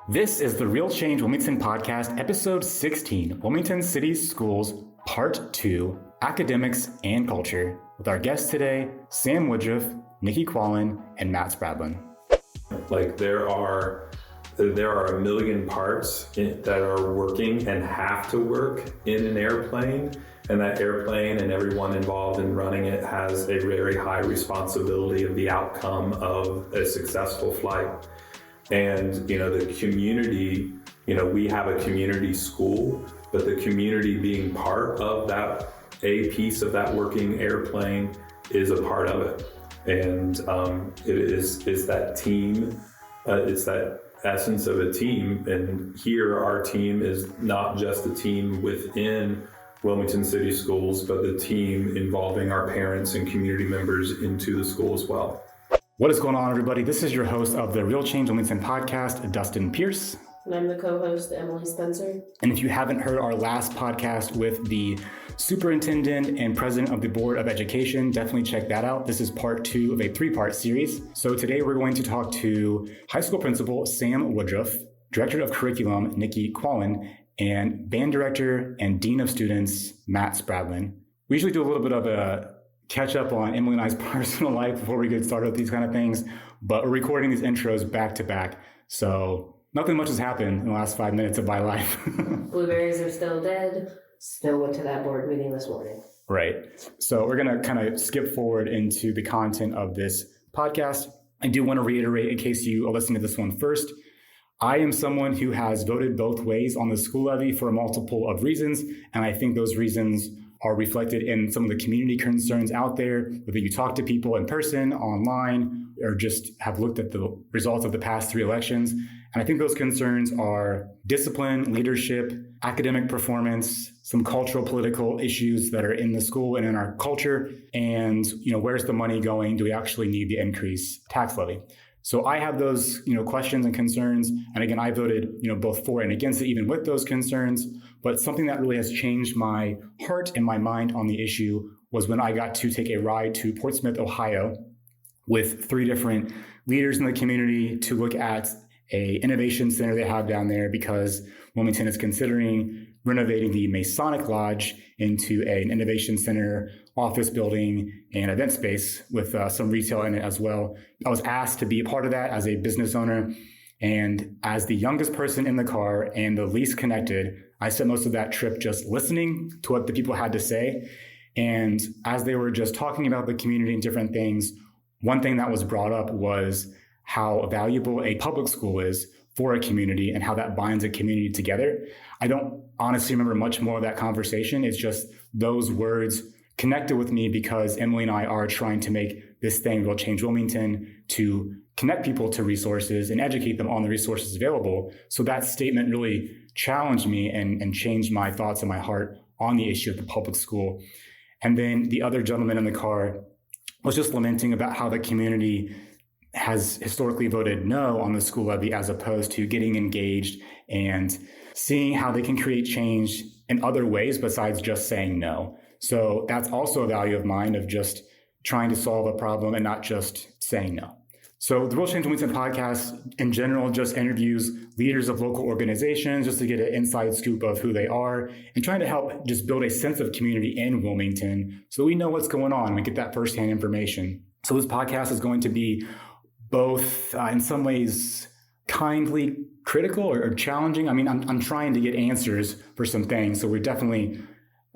This is the Real Change Wilmington Podcast, Episode 16, Wilmington City Schools, Part 2, Academics and Culture, with our guests today, Sam Woodruff, Nikki Quallen, and Matt Spradlin. Like there are a million parts that are working and have to work in an airplane, and that airplane and everyone involved in running it has a very high responsibility of the outcome of a successful flight. And, the community, we have a community school, but the community being part of that, a piece of that working airplane is a part of it. And it is that team, it's that essence of a team. And here our team is not just a team within Wilmington City Schools, but the team involving our parents and community members into the school as well. What is going on, everybody? This is your host of the Real Change Wilmington Podcast, Dustin Pierce. And I'm the co-host, Emily Spencer. And if you haven't heard our last podcast with the superintendent and president of the Board of Education, definitely check that out. This is part 2 of a 3-part series. So today we're going to talk to high school principal Sam Woodruff, director of curriculum Nikki Quallen, and band director and dean of students Matt Spradlin. We usually do a little bit of a catch up on Emily and I's personal life before we get started with these kind of things, but we're recording these intros back to back. So nothing much has happened in the last 5 minutes of my life. Blueberries are still dead. Still went to that board meeting this morning. Right. So we're going to kind of skip forward into the content of this podcast. I do want to reiterate, in case you are listening to this one first, I am someone who has voted both ways on the school levy for a multiple of reasons, and I think those reasons are reflected in some of the community concerns out there, whether you talk to people in person, online, or just have looked at the results of the past 3 elections. And I think those concerns are discipline, leadership, academic performance, some cultural, political issues that are in the school and in our culture, and where's the money going? Do we actually need the increased tax levy? So I have those questions and concerns. And again, I voted both for and against it, even with those concerns. But something that really has changed my heart and my mind on the issue was when I got to take a ride to Portsmouth, Ohio, with 3 different leaders in the community to look at a innovation center they have down there, because Wilmington is considering renovating the Masonic Lodge into an innovation center, office building, and event space with some retail in it as well. I was asked to be a part of that as a business owner. And as the youngest person in the car and the least connected, I spent most of that trip just listening to what the people had to say. And as they were just talking about the community and different things, one thing that was brought up was how valuable a public school is for a community and how that binds a community together. I don't honestly remember much more of that conversation. It's just those words connected with me because Emily and I are trying to make this thing, Real Change Wilmington, to connect people to resources and educate them on the resources available. So that statement really challenged me and changed my thoughts and my heart on the issue of the public school. And then the other gentleman in the car was just lamenting about how the community has historically voted no on the school levy as opposed to getting engaged and seeing how they can create change in other ways besides just saying no. So that's also a value of mine, of just trying to solve a problem and not just saying no. So the Real Change Wilmington podcast in general just interviews leaders of local organizations just to get an inside scoop of who they are and trying to help just build a sense of community in Wilmington so we know what's going on and we get that firsthand information. So this podcast is going to be both in some ways kindly critical or challenging. I mean, I'm trying to get answers for some things. So we're definitely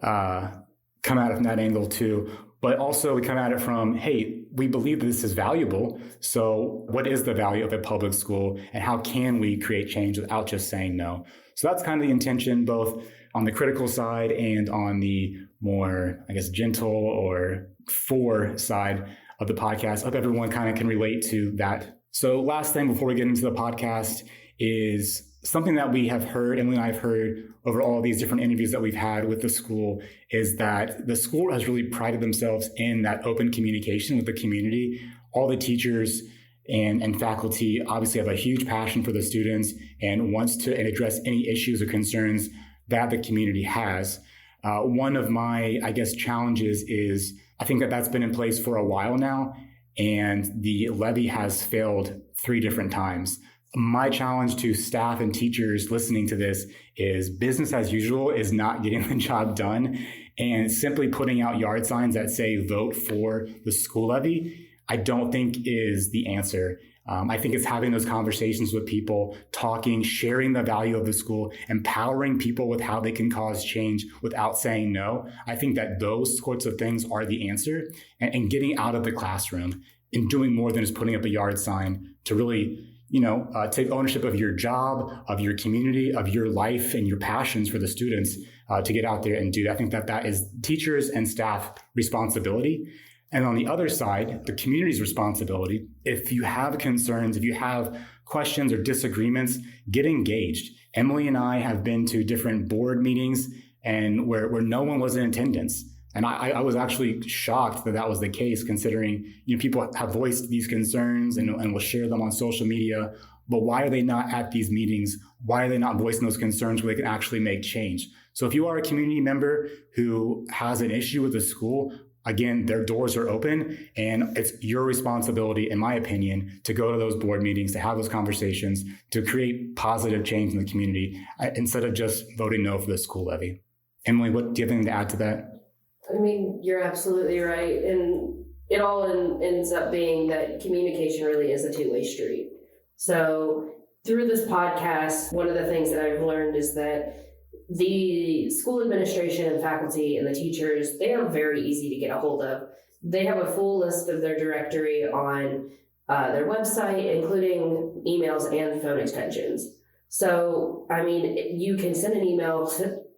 come at it from that angle too. But also we come at it from, hey, we believe this is valuable. So what is the value of a public school and how can we create change without just saying no? So that's kind of the intention, both on the critical side and on the more, gentle or for side of the podcast. I hope everyone kind of can relate to that. So last thing before we get into the podcast is something that we have heard, Emily and I have heard over all these different interviews that we've had with the school, is that the school has really prided themselves in that open communication with the community. All the teachers and faculty obviously have a huge passion for the students and wants to address any issues or concerns that the community has. One of my, challenges is I think that that's been in place for a while now, and the levy has failed 3 different times. my challenge to staff and teachers listening to this is business as usual is not getting the job done. And simply putting out yard signs that say vote for the school levy, I don't think is the answer. I think it's having those conversations with people, talking, sharing the value of the school, empowering people with how they can cause change without saying no. I think that those sorts of things are the answer, and getting out of the classroom and doing more than just putting up a yard sign to really, take ownership of your job, of your community, of your life and your passions for the students to get out there and do that. I think that is teachers and staff responsibility. And on the other side, the community's responsibility. If you have concerns, if you have questions or disagreements, get engaged. Emily and I have been to different board meetings and where no one was in attendance. And I was actually shocked that was the case, considering people have voiced these concerns and will share them on social media. But why are they not at these meetings? Why are they not voicing those concerns where they can actually make change? So if you are a community member who has an issue with the school, again, their doors are open, and it's your responsibility, in my opinion, to go to those board meetings, to have those conversations, to create positive change in the community instead of just voting no for the school levy. Emily, what do you have anything to add to that? I mean, you're absolutely right. And it all ends up being that communication really is a two-way street. So through this podcast, one of the things that I've learned is that the school administration and faculty and the teachers, they are very easy to get a hold of. They have a full list of their directory on their website, including emails and phone extensions. So, I mean, you can send an email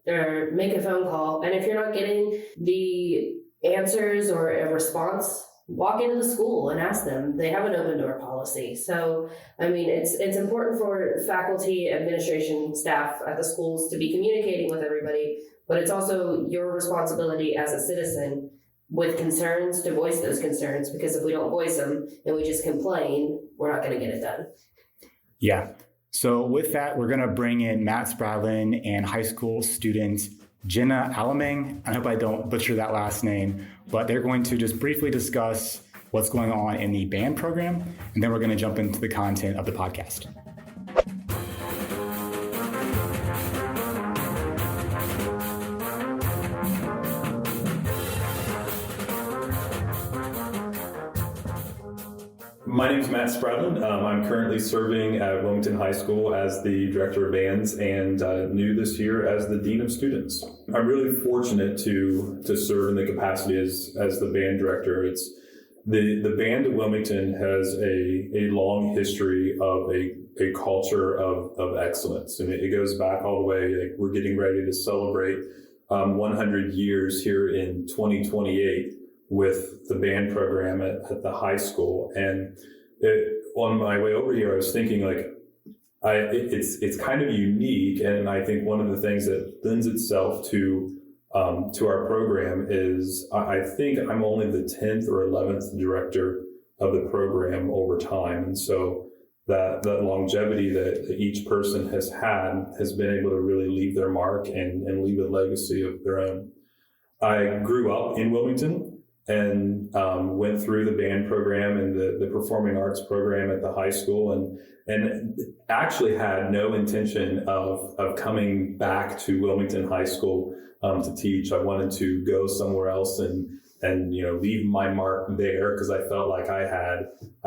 or make a phone call, and if you're not getting the answers or a response, walk into the school and ask them. They have an open door policy. So, I mean, it's important for faculty, administration, staff at the schools to be communicating with everybody, but it's also your responsibility as a citizen with concerns to voice those concerns, because if we don't voice them and we just complain, we're not going to get it done. Yeah. So with that, we're going to bring in Matt Spradlin and high school student Jenna Alamang. I hope I don't butcher that last name, but they're going to just briefly discuss what's going on in the band program, and then we're going to jump into the content of the podcast. My name is Matt Spradlin. I'm currently serving at Wilmington High School as the Director of Bands and new this year as the Dean of Students. I'm really fortunate to serve in the capacity as the band director. It's the band at Wilmington has a long history of a culture of excellence, and it goes back all the way. Like, we're getting ready to celebrate 100 years here in 2028 with the band program at the high school. And on my way over here, I was thinking, like, it's kind of unique, and I think one of the things that lends itself to our program is I think I'm only the 10th or 11th director of the program over time, and so that longevity that each person has been able to really leave their mark and leave a legacy of their own. I grew up in Wilmington and went through the band program and the performing arts program at the high school, and actually had no intention of coming back to Wilmington High School to teach. I wanted to go somewhere else and leave my mark there, because I felt like I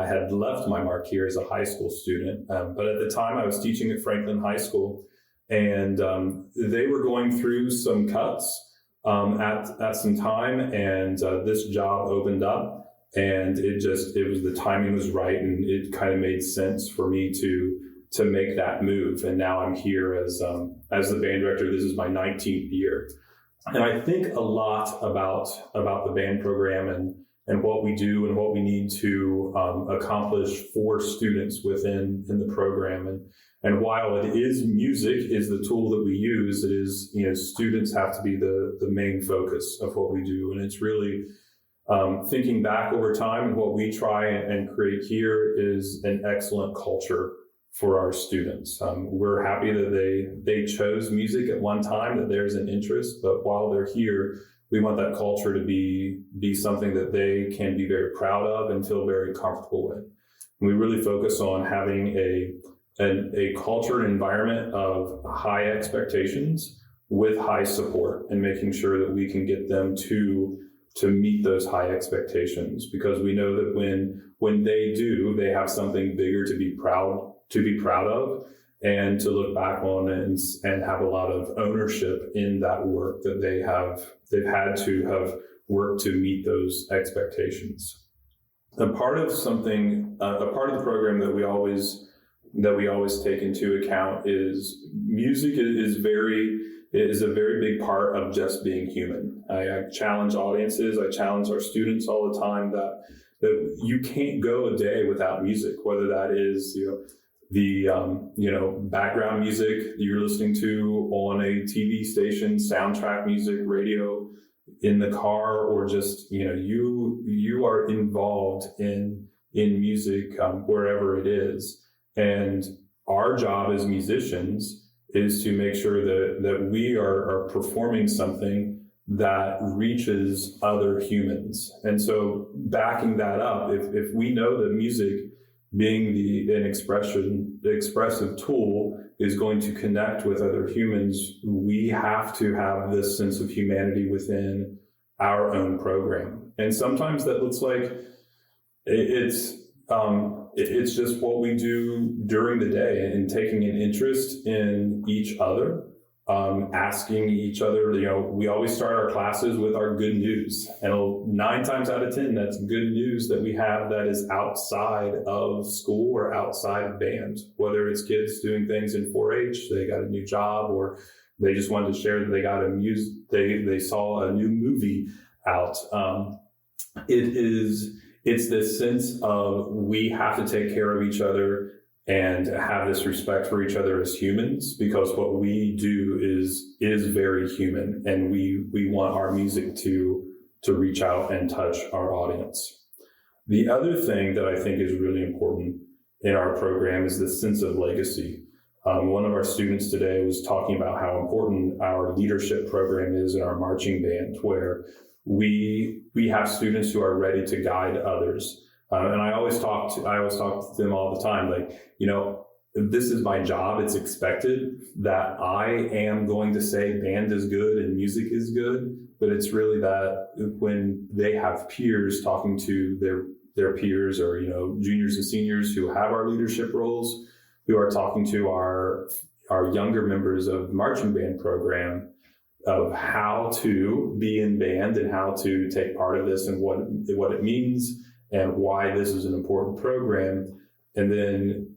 had left my mark here as a high school student. But at the time, I was teaching at Franklin High School, and they were going through some cuts at some time, and this job opened up, and the timing was right, and it kind of made sense for me to make that move. And now I'm here as the band director. This is my 19th year, and I think a lot about the band program and what we do and what we need to accomplish for students within the program. And while it is music is the tool that we use, it is, students have to be the main focus of what we do. And it's really thinking back over time, and what we try and create here is an excellent culture for our students. We're happy that they chose music at one time, that there's an interest, but while they're here, we want that culture to be something that they can be very proud of and feel very comfortable with. And we really focus on having a a culture and environment of high expectations with high support, and making sure that we can get them to meet those high expectations, because we know that when they do, they have something bigger to be proud of, and to look back on and have a lot of ownership in that work that they've had to have worked to meet those expectations. A part of the program that we always take into account is music is a very big part of just being human. I challenge audiences, I challenge our students all the time that you can't go a day without music, whether that is, the background music you're listening to on a TV station, soundtrack music, radio, in the car, or just, you are involved in music wherever it is. And our job as musicians is to make sure that we are performing something that reaches other humans. And so backing that up, if we know that music being an expressive tool is going to connect with other humans, we have to have this sense of humanity within our own program. And sometimes that looks like it's just what we do during the day, and taking an interest in each other, asking each other, we always start our classes with our good news. And 9 times out of 10, that's good news that we have that is outside of school or outside of band, whether it's kids doing things in 4-H, they got a new job, or they just wanted to share that they got they saw a new movie out. It's this sense of we have to take care of each other and have this respect for each other as humans, because what we do is very human, and we want our music to reach out and touch our audience. The other thing that I think is really important in our program is this sense of legacy. One of our students today was talking about how important our leadership program is in our marching band, where we have students who are ready to guide others. And I always talk to them all the time, like, this is my job. It's expected that I am going to say band is good and music is good, but it's really that when they have peers talking to their peers, or, juniors and seniors who have our leadership roles, who are talking to our younger members of the marching band program, of how to be in band and how to take part of this and what it means and why this is an important program. And then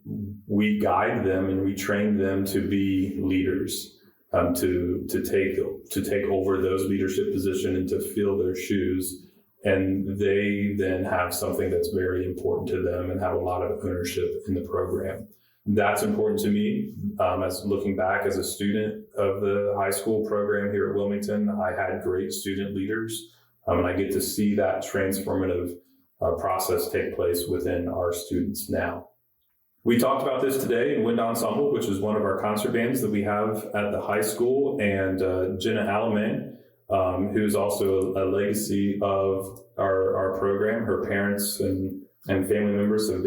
we guide them and we train them to be leaders, to take over those leadership positions and to fill their shoes. And they then have something that's very important to them and have a lot of ownership in the program. That's important to me. As looking back as a student of the high school program here at Wilmington, I had great student leaders, and I get to see that transformative process take place within our students now. We talked about this today in Wind Ensemble, which is one of our concert bands that we have at the high school, and Jenna Alamang, who is also a legacy of our program. Her parents and family members have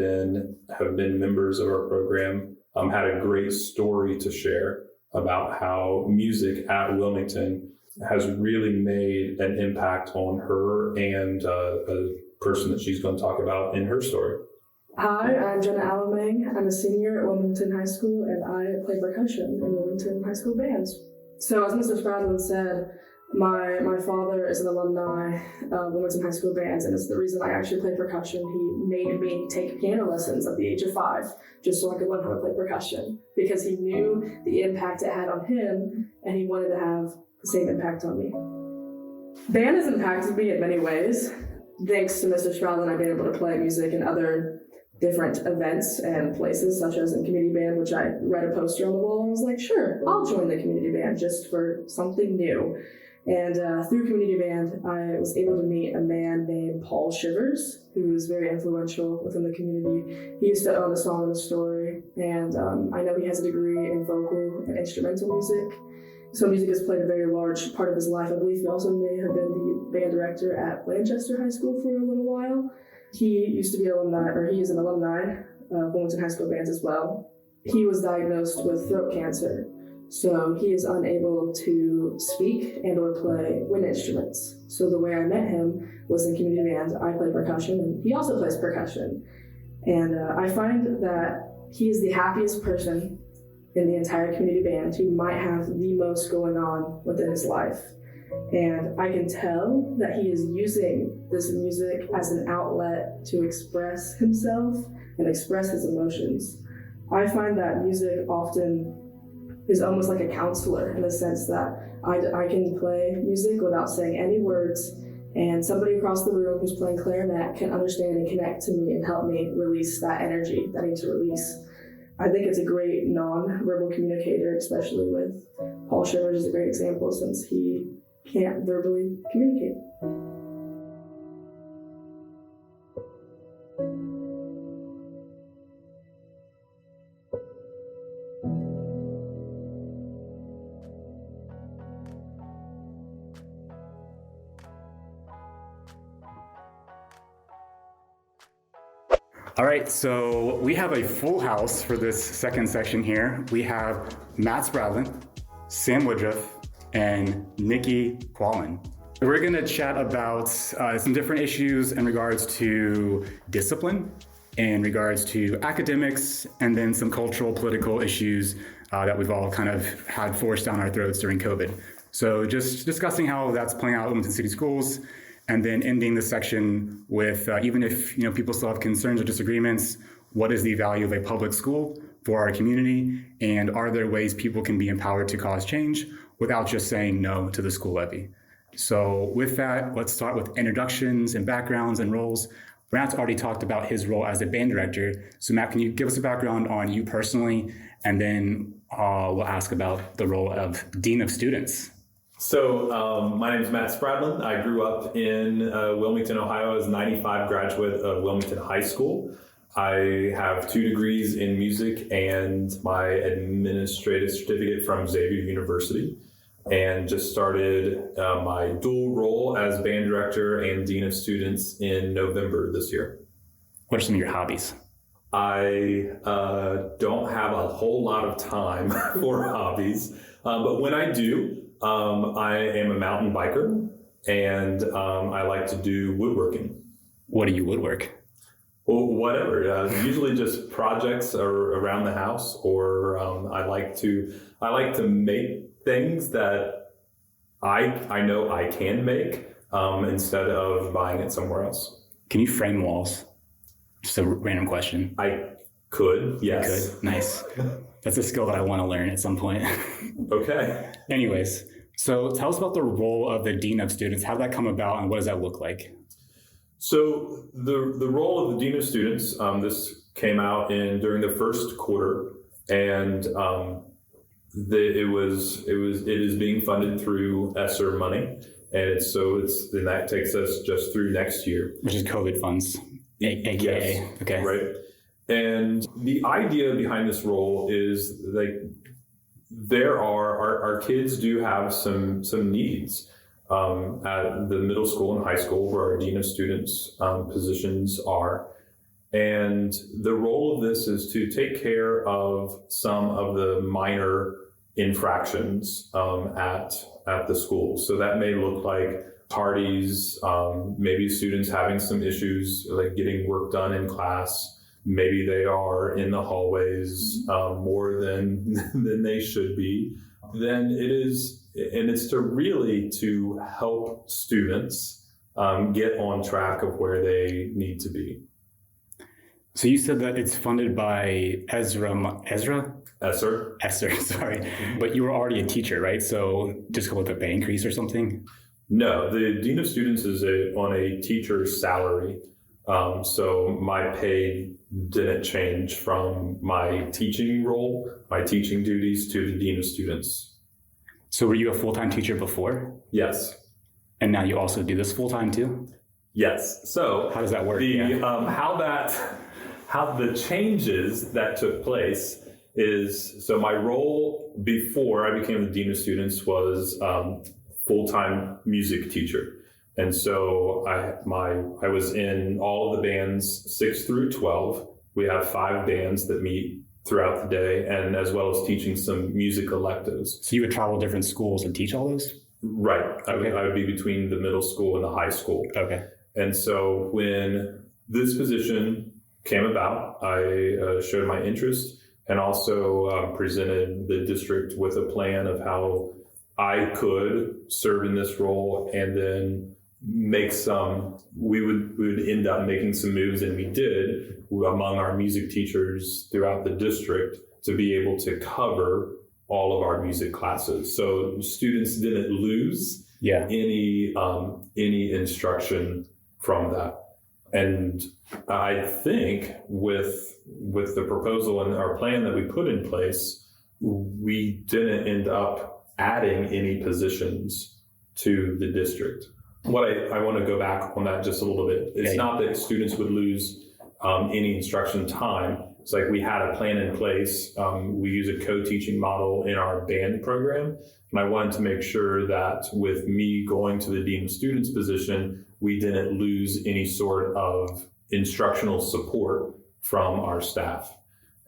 been members of our program, had a great story to share about how music at Wilmington has really made an impact on her and a person that she's going to talk about in her story. Hi, I'm Jenna Alamang. I'm a senior at Wilmington High School, and I play percussion in Wilmington High School bands. So as Mr. Spradlin said, my father is an alumni of Wilmington High School bands, and it's the reason I actually play percussion. He made me take piano lessons at the age of 5, just so I could learn how to play percussion, because he knew the impact it had on him, and he wanted to have the same impact on me. Band has impacted me in many ways. Thanks to Mr. Spradlin, I've been able to play music in other different events and places, such as in community band, which I read a poster on the wall and was like, sure, I'll join the community band just for something new. And through community band, I was able to meet a man named Paul Shivers, who was very influential within the community. He used to own the Song of the Story, and I know he has a degree in vocal and instrumental music. So music has played a very large part of his life. I believe he also may have been the band director at Lancaster High School for a little while. He used to be he is an alumni of Wilmington High School bands as well. he was diagnosed with throat cancer. So he is unable to speak and or play wind instruments. So the way I met him was in community band. I play percussion and he also plays percussion. And I find that he is the happiest person in the entire community band who might have the most going on within his life. And I can tell that he is using this music as an outlet to express himself and express his emotions. I find that music often is almost like a counselor in the sense that I can play music without saying any words, and somebody across the room who's playing clarinet can understand and connect to me and help me release that energy that I need to release. I think it's a great non-verbal communicator, especially with Paul Shivers is a great example since he can't verbally communicate. All right, so we have a full house for this second section here. We have Matt Spradlin, Sam Woodruff, and Nikki Quallen. We're gonna chat about some different issues in regards to discipline, in regards to academics, and then some cultural, political issues that we've all kind of had forced down our throats during COVID. So just discussing how that's playing out in Wilmington City Schools, and then ending the section with even if people still have concerns or disagreements, what is the value of a public school for our community, and are there ways people can be empowered to cause change without just saying no to the school levy? So with that, let's start with introductions and backgrounds and roles. Matt's already talked about his role as a band director. So Matt, can you give us a background on you personally, and then we'll ask about the role of Dean of Students. So my name is Matt Spradlin. I grew up in Wilmington, Ohio as a 95 graduate of Wilmington High School. I have 2 degrees in music and my administrative certificate from Xavier University, and just started my dual role as band director and dean of students in November this year. What are some of your hobbies? I don't have a whole lot of time for hobbies, but when I do, I am a mountain biker, and I like to do woodworking. What do you woodwork? Well, whatever. Usually just projects around the house, or I like to make things that I know I can make instead of buying it somewhere else. Can you frame walls? Just a random question. I could, yes. You could? Nice. That's a skill that I want to learn at some point. Okay. Anyways, so tell us about the role of the Dean of Students. How did that come about, and what does that look like? So the role of the Dean of Students, this came out during the first quarter, and it is being funded through ESSER money, and that takes us just through next year, Which is COVID funds, aka. Yes, okay, right. And the idea behind this role is our kids do have some needs at the middle school and high school where our Dean of Students positions are. And the role of this is to take care of some of the minor infractions at the school. So that may look like tardies, maybe students having some issues like getting work done in class. Maybe they are in the hallways more than they should be. Then it's to help students get on track of where they need to be. So you said that it's funded by ESSER, sorry. Mm-hmm. But you were already a teacher, right? So just go with a pay increase or something? No, the Dean of Students is on a teacher's salary. So my pay didn't change from my teaching role, my teaching duties, to the Dean of Students. So were you a full-time teacher before? Yes. And now you also do this full-time too? Yes. So how does that work? How the changes that took place is, so my role before I became the Dean of Students was full-time music teacher. And so I was in all of the bands 6 through 12. We have 5 bands that meet throughout the day, and as well as teaching some music electives. So you would travel to different schools and teach all those? Right. Okay. I would be between the middle school and the high school. Okay. And so when this position came about, I showed my interest and also presented the district with a plan of how I could serve in this role, and then we would end up making some moves, and we did, among our music teachers throughout the district, to be able to cover all of our music classes. So students didn't lose any instruction from that. And I think with the proposal and our plan that we put in place, we didn't end up adding any positions to the district. What I want to go back on that just a little bit. It's not that students would lose any instruction time. It's like we had a plan in place. We use a co-teaching model in our band program. And I wanted to make sure that with me going to the Dean of Students position, we didn't lose any sort of instructional support from our staff.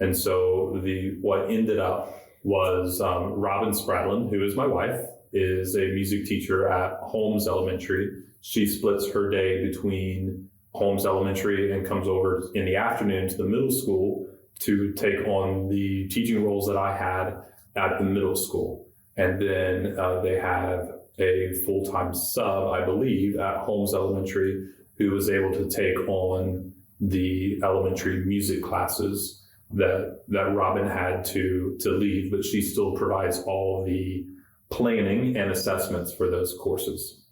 And so what ended up was Robin Spradlin, who is my wife, is a music teacher at Holmes Elementary. She splits her day between Holmes Elementary and comes over in the afternoon to the middle school to take on the teaching roles that I had at the middle school. And then they have a full-time sub, I believe, at Holmes Elementary, who was able to take on the elementary music classes that Robin had to leave, but she still provides all the planning and assessments for those courses.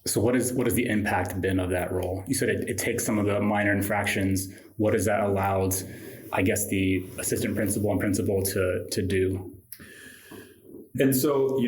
So what is the impact been of that role? You said it takes some of the minor infractions. What has that allowed, I guess, the assistant principal and principal to do? And so,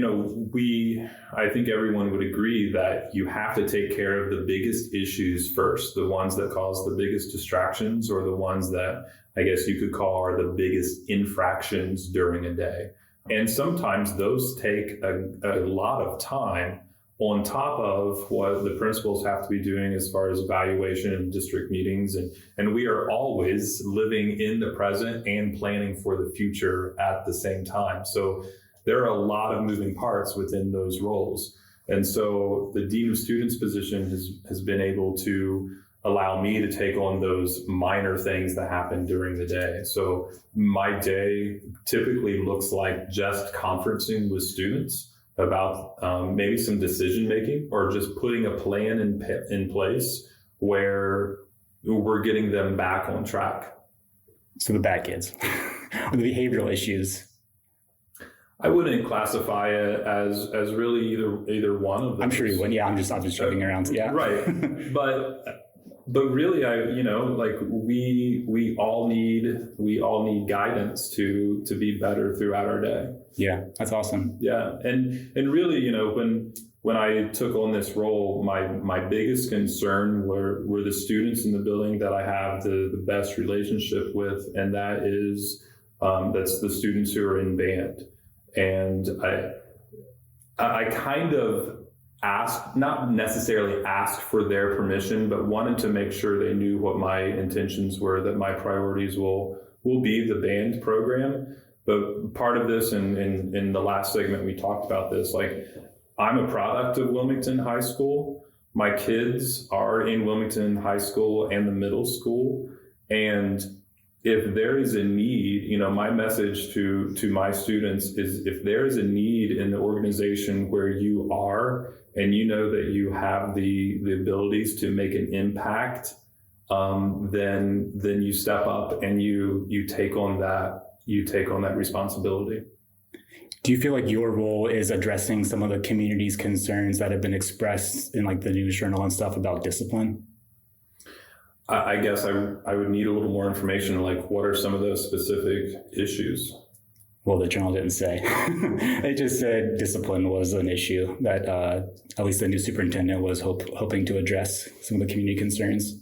I think everyone would agree that you have to take care of the biggest issues first, the ones that cause the biggest distractions, or the ones that I guess you could call are the biggest infractions during a day. And sometimes those take a lot of time on top of what the principals have to be doing as far as evaluation and district meetings. And we are always living in the present and planning for the future at the same time. So there are a lot of moving parts within those roles. And so the Dean of Students position has been able to allow me to take on those minor things that happen during the day. So my day typically looks like just conferencing with students about maybe some decision making, or just putting a plan in place where we're getting them back on track. So the bad kids, or the behavioral issues. I wouldn't classify it as really either one of them. I'm sure you would. Yeah, I'm just joking around. Yeah. Right. But really, we all need guidance to be better throughout our day. Yeah, that's awesome. Yeah, and really, when I took on this role, my biggest concern were the students in the building that I have the best relationship with, and that's the students who are in band. And I kind of not necessarily asked for their permission, but wanted to make sure they knew what my intentions were, that my priorities will be the band program. But part of this, and in the last segment, we talked about this, like, I'm a product of Wilmington High School. My kids are in Wilmington High School and the middle school. And if there is a need, my message to my students is, if there is a need in the organization where you are, and you know that you have the abilities to make an impact, then you step up and you take on that responsibility. Do you feel like your role is addressing some of the community's concerns that have been expressed in like the news journal and stuff about discipline? I guess I would need a little more information, like what are some of those specific issues? Well, the journal didn't say. It just said discipline was an issue that at least the new superintendent was hoping to address some of the community concerns.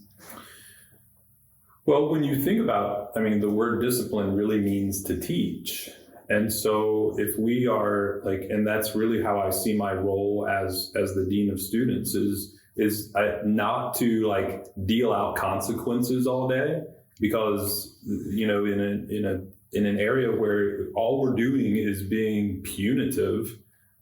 Well, when you think about, the word discipline really means to teach. And so if we are and that's really how I see my role as the Dean of Students is not to deal out consequences all day, because in in an area where all we're doing is being punitive,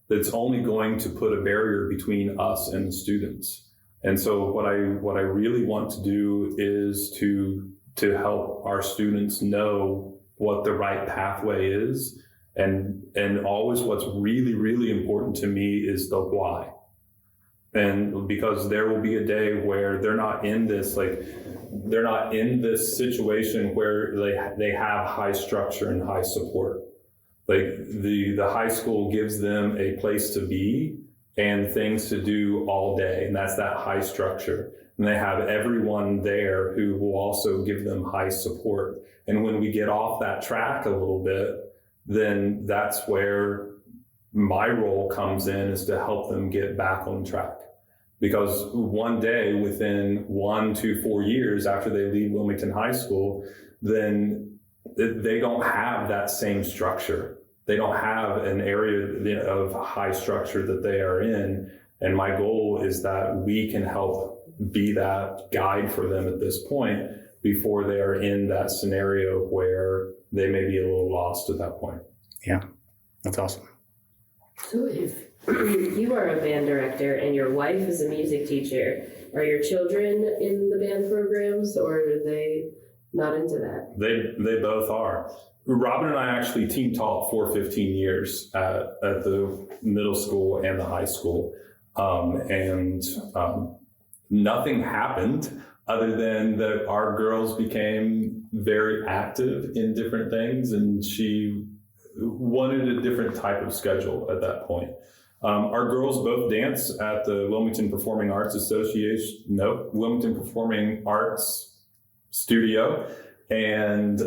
that's only going to put a barrier between us and the students. And so what I really want to do is to help our students know what the right pathway is. And always what's really, really important to me is the why. And because there will be a day where they're not in this situation where they have high structure and high support. Like the high school gives them a place to be and things to do all day. And that's that high structure. And they have everyone there who will also give them high support. And when we get off that track a little bit, then that's where my role comes in, is to help them get back on track. Because one day, within 1 to 4 years after they leave Wilmington High School, then they don't have that same structure. They don't have an area of high structure that they are in. And my goal is that we can help be that guide for them at this point before they are in that scenario where they may be a little lost at that point. Yeah, that's awesome. So if you are a band director and your wife is a music teacher, are your children in the band programs, or are they not into that? They both are. Robin and I actually team taught for 15 years at the middle school and the high school. Nothing happened other than that our girls became very active in different things, and she wanted a different type of schedule at that point. Our girls both dance at the Wilmington Performing Arts Studio. And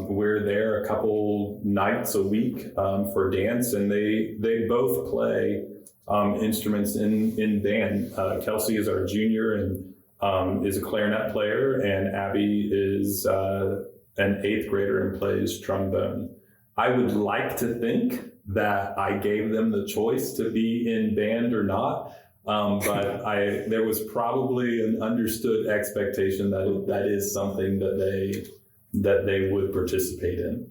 we're there a couple nights a week for dance, and they both play instruments in band. Kelsey is our junior and is a clarinet player, and Abby is an 8th grader and plays trombone. I would like to think that I gave them the choice to be in band or not, but there was probably an understood expectation that is something that they would participate in.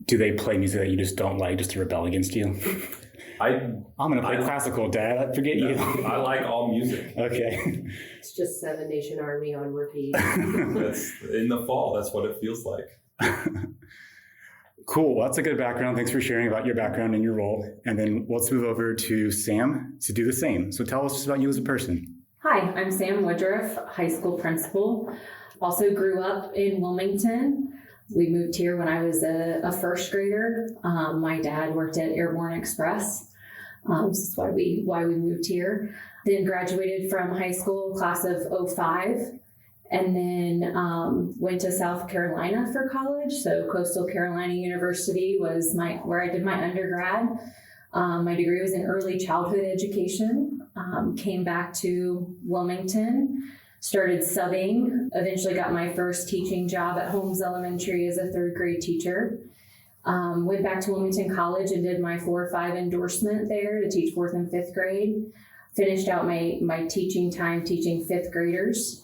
Do they play music that you just don't like, just to rebel against you? I'm going to play classical, Dad. Forget you. I like all music. Okay. It's just Seven Nation Army on repeat. That's in the fall. That's what it feels like. Cool. Well, that's a good background. Thanks for sharing about your background and your role. And then let's move over to Sam to do the same. So tell us just about you as a person. Hi, I'm Sam Woodruff, high school principal. Also grew up in Wilmington. We moved here when I was a first grader. My dad worked at Airborne Express. So that's why we moved here. Then graduated from high school, class of 05. And then went to South Carolina for college. So Coastal Carolina University was where I did my undergrad. My degree was in early childhood education. Came back to Wilmington, started subbing, eventually got my first teaching job at Holmes Elementary as a 3rd grade teacher. Went back to Wilmington College and did my 4-5 endorsement there to teach 4th and 5th grade. Finished out my teaching time teaching 5th graders.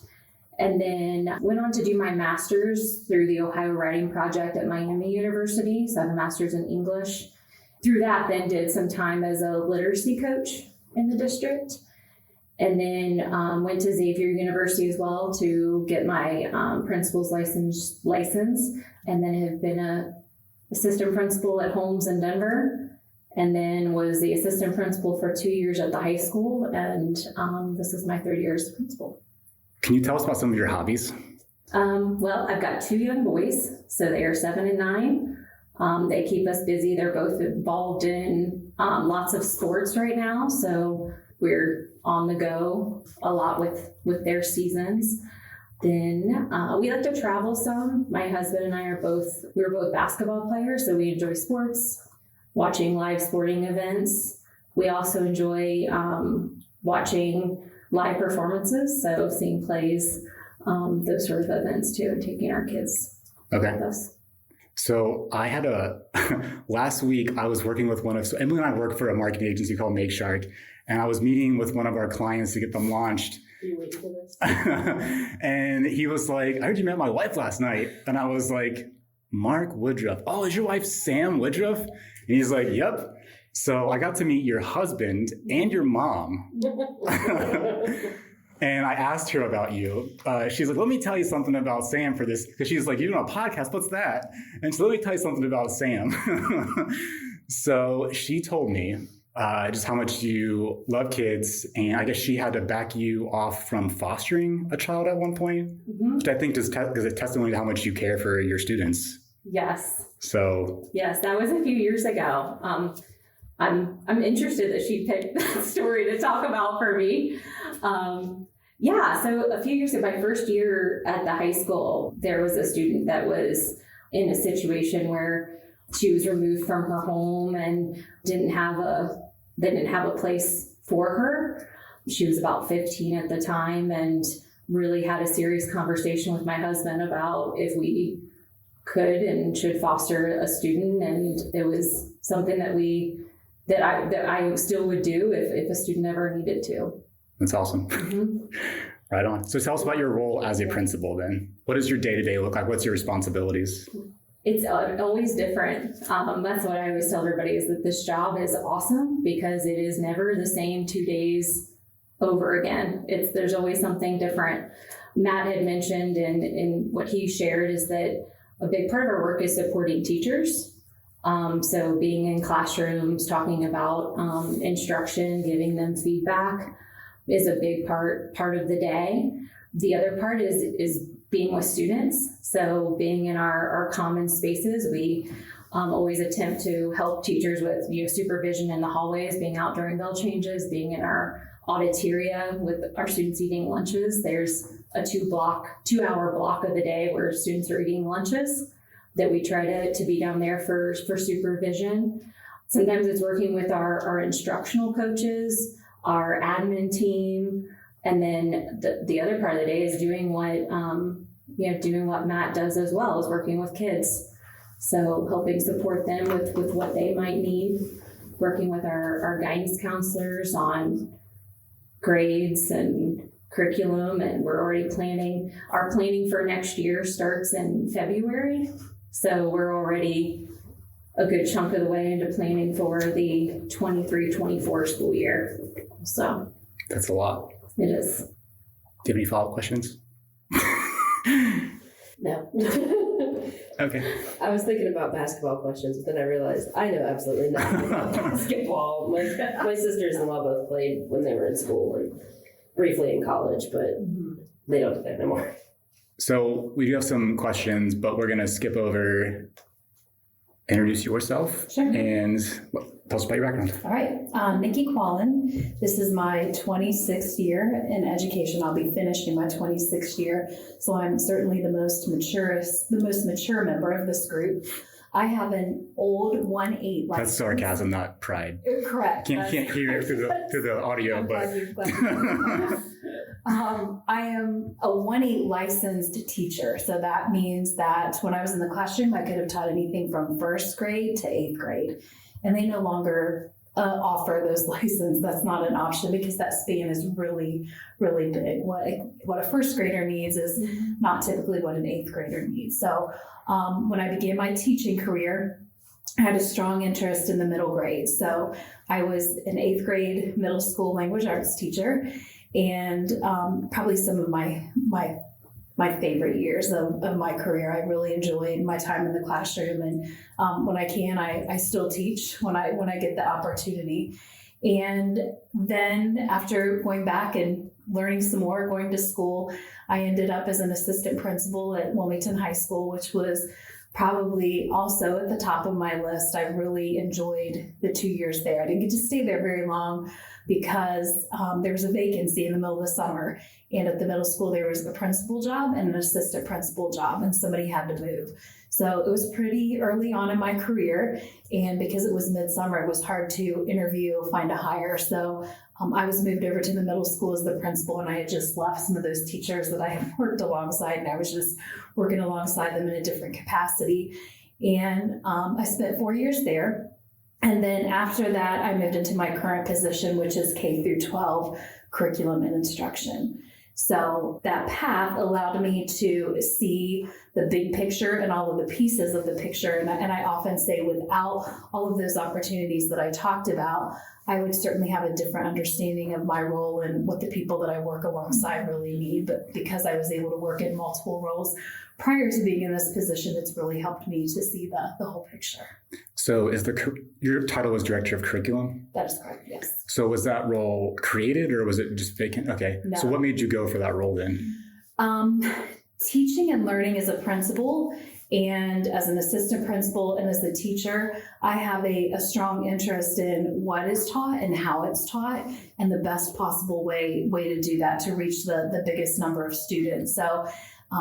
And then went on to do my master's through the Ohio Writing Project at Miami University. So I have a master's in English. Through that, then did some time as a literacy coach in the district. And then went to Xavier University as well to get my principal's license. And then have been a assistant principal at Holmes in Denver. And then was the assistant principal for 2 years at the high school. And this is my 3rd year as principal. Can you tell us about some of your hobbies? Well, I've got 2 young boys, so they are 7 and 9. They keep us busy. They're both involved in lots of sports right now, so we're on the go a lot with their seasons. Then we like to travel some. My husband and I we're both basketball players, so we enjoy sports, watching live sporting events. We also enjoy watching live performances, so seeing plays, those sort of events too, and taking our kids with us. So I had last week I was working with Emily and I work for a marketing agency called Make Shark, and I was meeting with one of our clients to get them launched. Are you waiting for this? And he was like, I heard you met my wife last night. And I was like, Mark Woodruff. Oh, is your wife Sam Woodruff? And he's like, yep. So I got to meet your husband and your mom. And I asked her about you. She's like, let me tell you something about Sam for this. Because she's like, you're doing a podcast, what's that? And so let me tell you something about Sam. So she told me just how much you love kids. And I guess she had to back you off from fostering a child at one point, which I think is a testimony to how much you care for your students. Yes. So. Yes, that was a few years ago. I'm interested that she picked that story to talk about for me. So a few years ago, my first year at the high school, there was a student that was in a situation where she was removed from her home and they didn't have a place for her. She was about 15 at the time and really had a serious conversation with my husband about if we could and should foster a student. And it was something that I still would do if a student ever needed to. That's awesome. Right on. So tell us about your role as a principal then. What does your day-to-day look like? What's your responsibilities? It's always different. That's what I always tell everybody is that this job is awesome because it is never the same 2 days over again. There's always something different. Matt had mentioned in what he shared is that a big part of our work is supporting teachers. So being in classrooms, talking about instruction, giving them feedback is a big part of the day. The other part is being with students. So being in our common spaces, we always attempt to help teachers with supervision in the hallways, being out during bell changes, being in our auditoria with our students eating lunches. There's a 2-hour block of the day where students are eating lunches that we try to be down there for supervision. Sometimes it's working with our instructional coaches, our admin team, and then the other part of the day is doing what Matt does as well, is working with kids. So helping support them with what they might need, working with our guidance counselors on grades and curriculum, and we're already planning. Our planning for next year starts in February. So we're already a good chunk of the way into planning for the 23-24 school year. So that's a lot. It is. Do you have any follow-up questions? No. Okay. I was thinking about basketball questions, but then I realized I know absolutely nothing about basketball. My sisters-in-law both played when they were in school and briefly in college, but they don't do that anymore. So we do have some questions, but we're going to skip over. Introduce yourself. Sure. And tell us about your background. All right. Nikki Quallen. This is my 26th year in education. I'll be finishing my 26th year. So I'm certainly the most mature member of this group. I have an old 1.8 license. That's sarcasm, not pride. Correct. Can't hear it through the audio, I'm but. I am a 1.8 licensed teacher. So that means that when I was in the classroom, I could have taught anything from 1st grade to 8th grade. And they no longer offer those licenses. That's not an option because that span is really, really big. What a 1st grader needs is not typically what an 8th grader needs. So when I began my teaching career, I had a strong interest in the middle grade. So I was an 8th grade middle school language arts teacher, and probably some of my favorite years of my career. I really enjoyed my time in the classroom, and when I can, I still teach when I get the opportunity. And then after going back and learning some more, going to school, I ended up as an assistant principal at Wilmington High School, which was probably also at the top of my list. I really enjoyed the 2 years there. I didn't get to stay there very long because there was a vacancy in the middle of the summer. And at the middle school, there was a principal job and an assistant principal job, and somebody had to move. So it was pretty early on in my career. And because it was midsummer, it was hard to interview, find a hire. So I was moved over to the middle school as the principal, and I had just left some of those teachers that I had worked alongside, and I was just working alongside them in a different capacity. And I spent 4 years there. And then after that, I moved into my current position, which is K through 12 curriculum and instruction. So that path allowed me to see the big picture and all of the pieces of the picture. And I often say without all of those opportunities that I talked about, I would certainly have a different understanding of my role and what the people that I work alongside really need. But because I was able to work in multiple roles prior to being in this position, it's really helped me to see the whole picture. So your title was Director of Curriculum? That is correct, yes. So was that role created or was it just vacant? Okay. No. So what made you go for that role then? Teaching and learning as a principal and as an assistant principal and as a teacher, I have a strong interest in what is taught and how it's taught and the best possible way to do that to reach the biggest number of students. So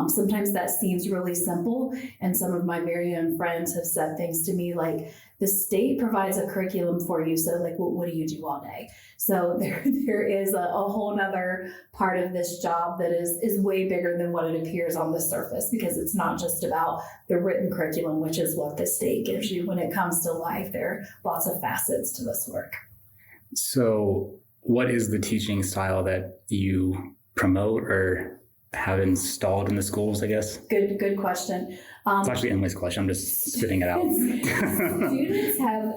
sometimes that seems really simple, and some of my very own friends have said things to me like, the state provides a curriculum for you, so like, what do you do all day? So there is a whole nother part of this job that is way bigger than what it appears on the surface, because it's not just about the written curriculum, which is what the state gives you. When it comes to life, there are lots of facets to this work. So what is the teaching style that you promote or have installed in the schools, I guess? Good question. It's actually Emily's question. I'm just spitting it out.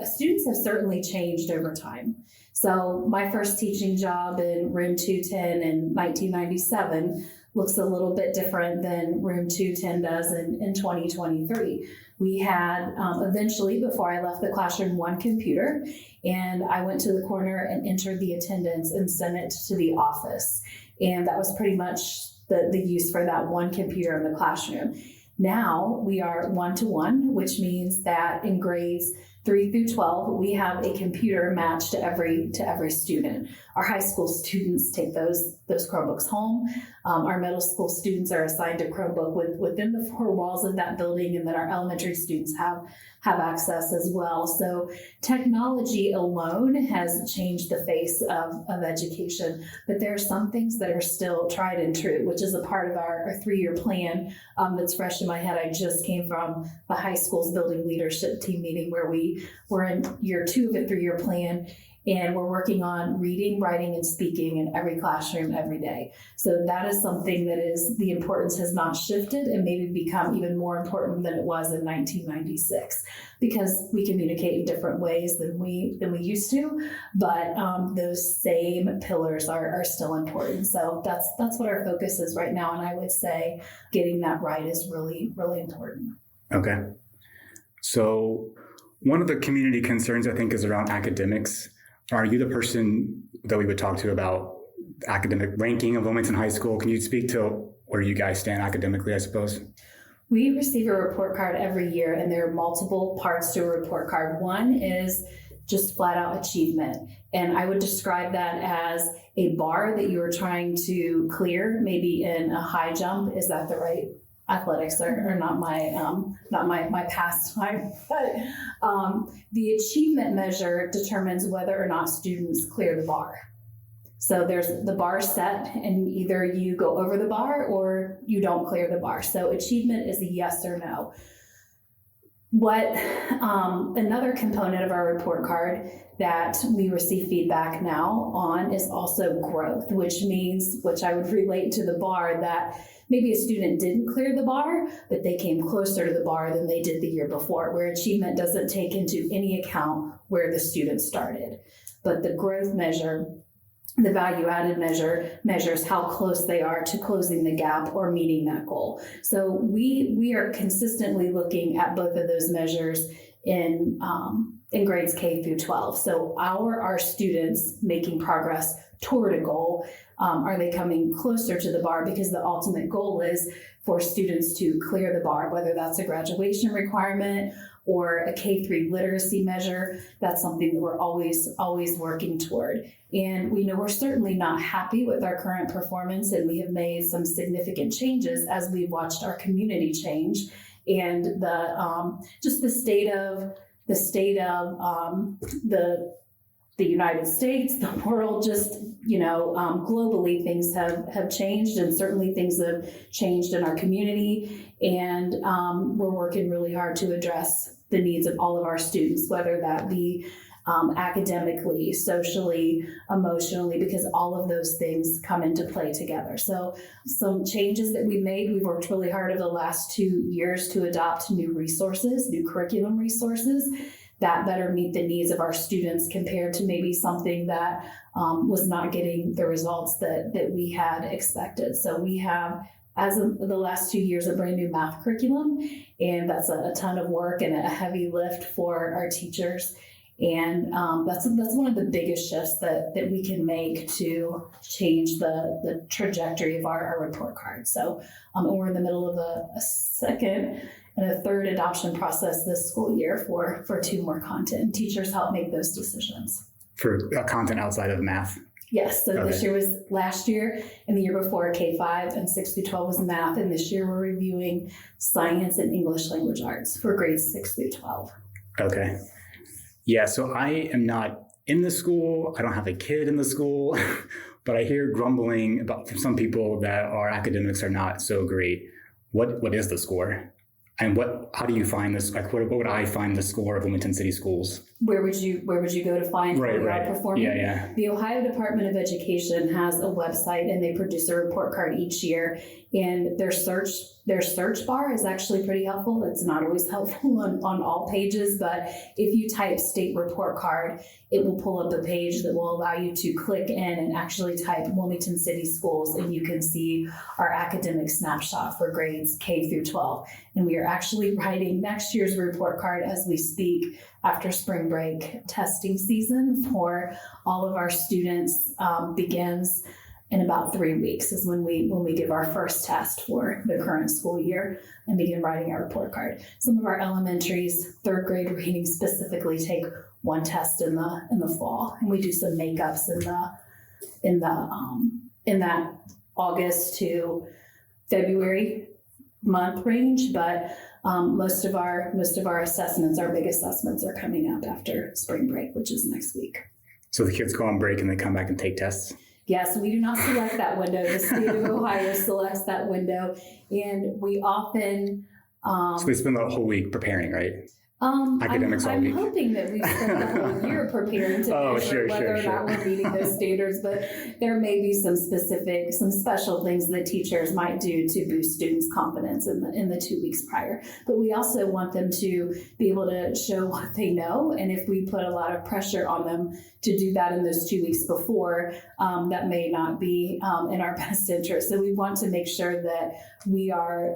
Students have certainly changed over time. So my first teaching job in room 210 in 1997 looks a little bit different than room 210 does in 2023. We had eventually, before I left the classroom, one computer, and I went to the corner and entered the attendance and sent it to the office. And that was pretty much the use for that one computer in the classroom. Now we are 1-to-1, which means that in grades 3 through 12, we have a computer matched to every student. Our high school students take those Chromebooks home. Our middle school students are assigned a Chromebook within the four walls of that building, and then our elementary students have access as well. So technology alone has changed the face of education, but there are some things that are still tried and true, which is a part of our 3-year plan that's fresh in my head. I just came from the high school's building leadership team meeting where we were in year 2 of a 3-year plan, and we're working on reading, writing, and speaking in every classroom every day. So that is something that the importance has not shifted and maybe become even more important than it was in 1996, because we communicate in different ways than we used to, but those same pillars are still important. So that's what our focus is right now, and I would say getting that right is really, really important. Okay. So one of the community concerns, I think, is around academics. Are you the person that we would talk to about academic ranking of Wilmington High School? Can you speak to where you guys stand academically, I suppose? We receive a report card every year, and there are multiple parts to a report card. One is just flat out achievement. And I would describe that as a bar that you are trying to clear, maybe in a high jump. Is that the right? Athletics are not my pastime, but the achievement measure determines whether or not students clear the bar. So there's the bar set, and either you go over the bar or you don't clear the bar. So achievement is a yes or no. What another component of our report card that we receive feedback now on is also growth, which I would relate to the bar, that maybe a student didn't clear the bar, but they came closer to the bar than they did the year before, where achievement doesn't take into any account where the student started. But the growth measure, the value added measure, measures how close they are to closing the gap or meeting that goal. So we are consistently looking at both of those measures in grades K through 12. So our students making progress toward a goal? Are they coming closer to the bar? Because the ultimate goal is for students to clear the bar, whether that's a graduation requirement or a K-3 literacy measure. That's something that we're always working toward. And we know we're certainly not happy with our current performance, and we have made some significant changes as we've watched our community change, and the state of the United States, the world, just globally things have changed, and certainly things have changed in our community, and we're working really hard to address the needs of all of our students, whether that be academically, socially, emotionally, because all of those things come into play together. So some changes that we made, we've worked really hard over the last 2 years to adopt new resources, new curriculum resources that better meet the needs of our students compared to maybe something that was not getting the results that we had expected. So we have, as of the last 2 years, a brand new math curriculum, and that's a ton of work and a heavy lift for our teachers. And that's one of the biggest shifts that we can make to change the trajectory of our report card. So we're in the middle of a second and a third adoption process this school year for 2 more content. Teachers help make those decisions. For content outside of math? Yes, so Okay. This year was last year, and the year before K-5 and 6 through 12 was math, and this year we're reviewing science and English language arts for grades 6 through 12. Okay. Yeah, so I am not in the school. I don't have a kid in the school, but I hear grumbling about from some people that our academics are not so great. What is the score? And how do you find this? Like, what would I find the score of Wilmington City Schools? Where would you go to find Right. performing? Yeah. The Ohio Department of Education has a website, and they produce a report card each year. And their search bar is actually pretty helpful. It's not always helpful on all pages, but if you type state report card, it will pull up a page that will allow you to click in and actually type Wilmington City Schools, and you can see our academic snapshot for grades K through 12. And we are actually writing next year's report card as we speak after spring break. Testing season for all of our students begins in about 3 weeks is when we give our first test for the current school year and begin writing our report card. Some of our elementaries, 3rd grade reading specifically, take 1 test in the fall, and we do some makeups in that August to February month range, but most of our assessments, our big assessments, are coming up after spring break, which is next week. So the kids go on break and they come back and take tests? Yes, we do not select that window. The state of Ohio selects that window, and we often. So they spend the whole week preparing, right? Academics all week. I'm hoping that we spend the whole year preparing to measure whether or not we're meeting those standards, but there may be some special things that teachers might do to boost students' confidence in the 2 weeks prior. But we also want them to be able to show what they know, and if we put a lot of pressure on them to do that in those 2 weeks before, that may not be in our best interest. So we want to make sure that we are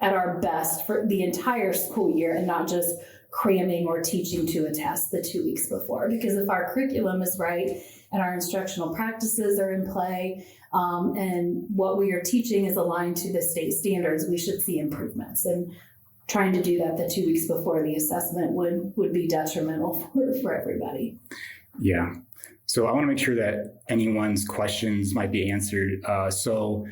at our best for the entire school year and not just cramming or teaching to a test the 2 weeks before. Because if our curriculum is right and our instructional practices are in play and what we are teaching is aligned to the state standards, we should see improvements. And trying to do that the 2 weeks before the assessment would be detrimental for everybody. Yeah. So I want to make sure that anyone's questions might be answered. So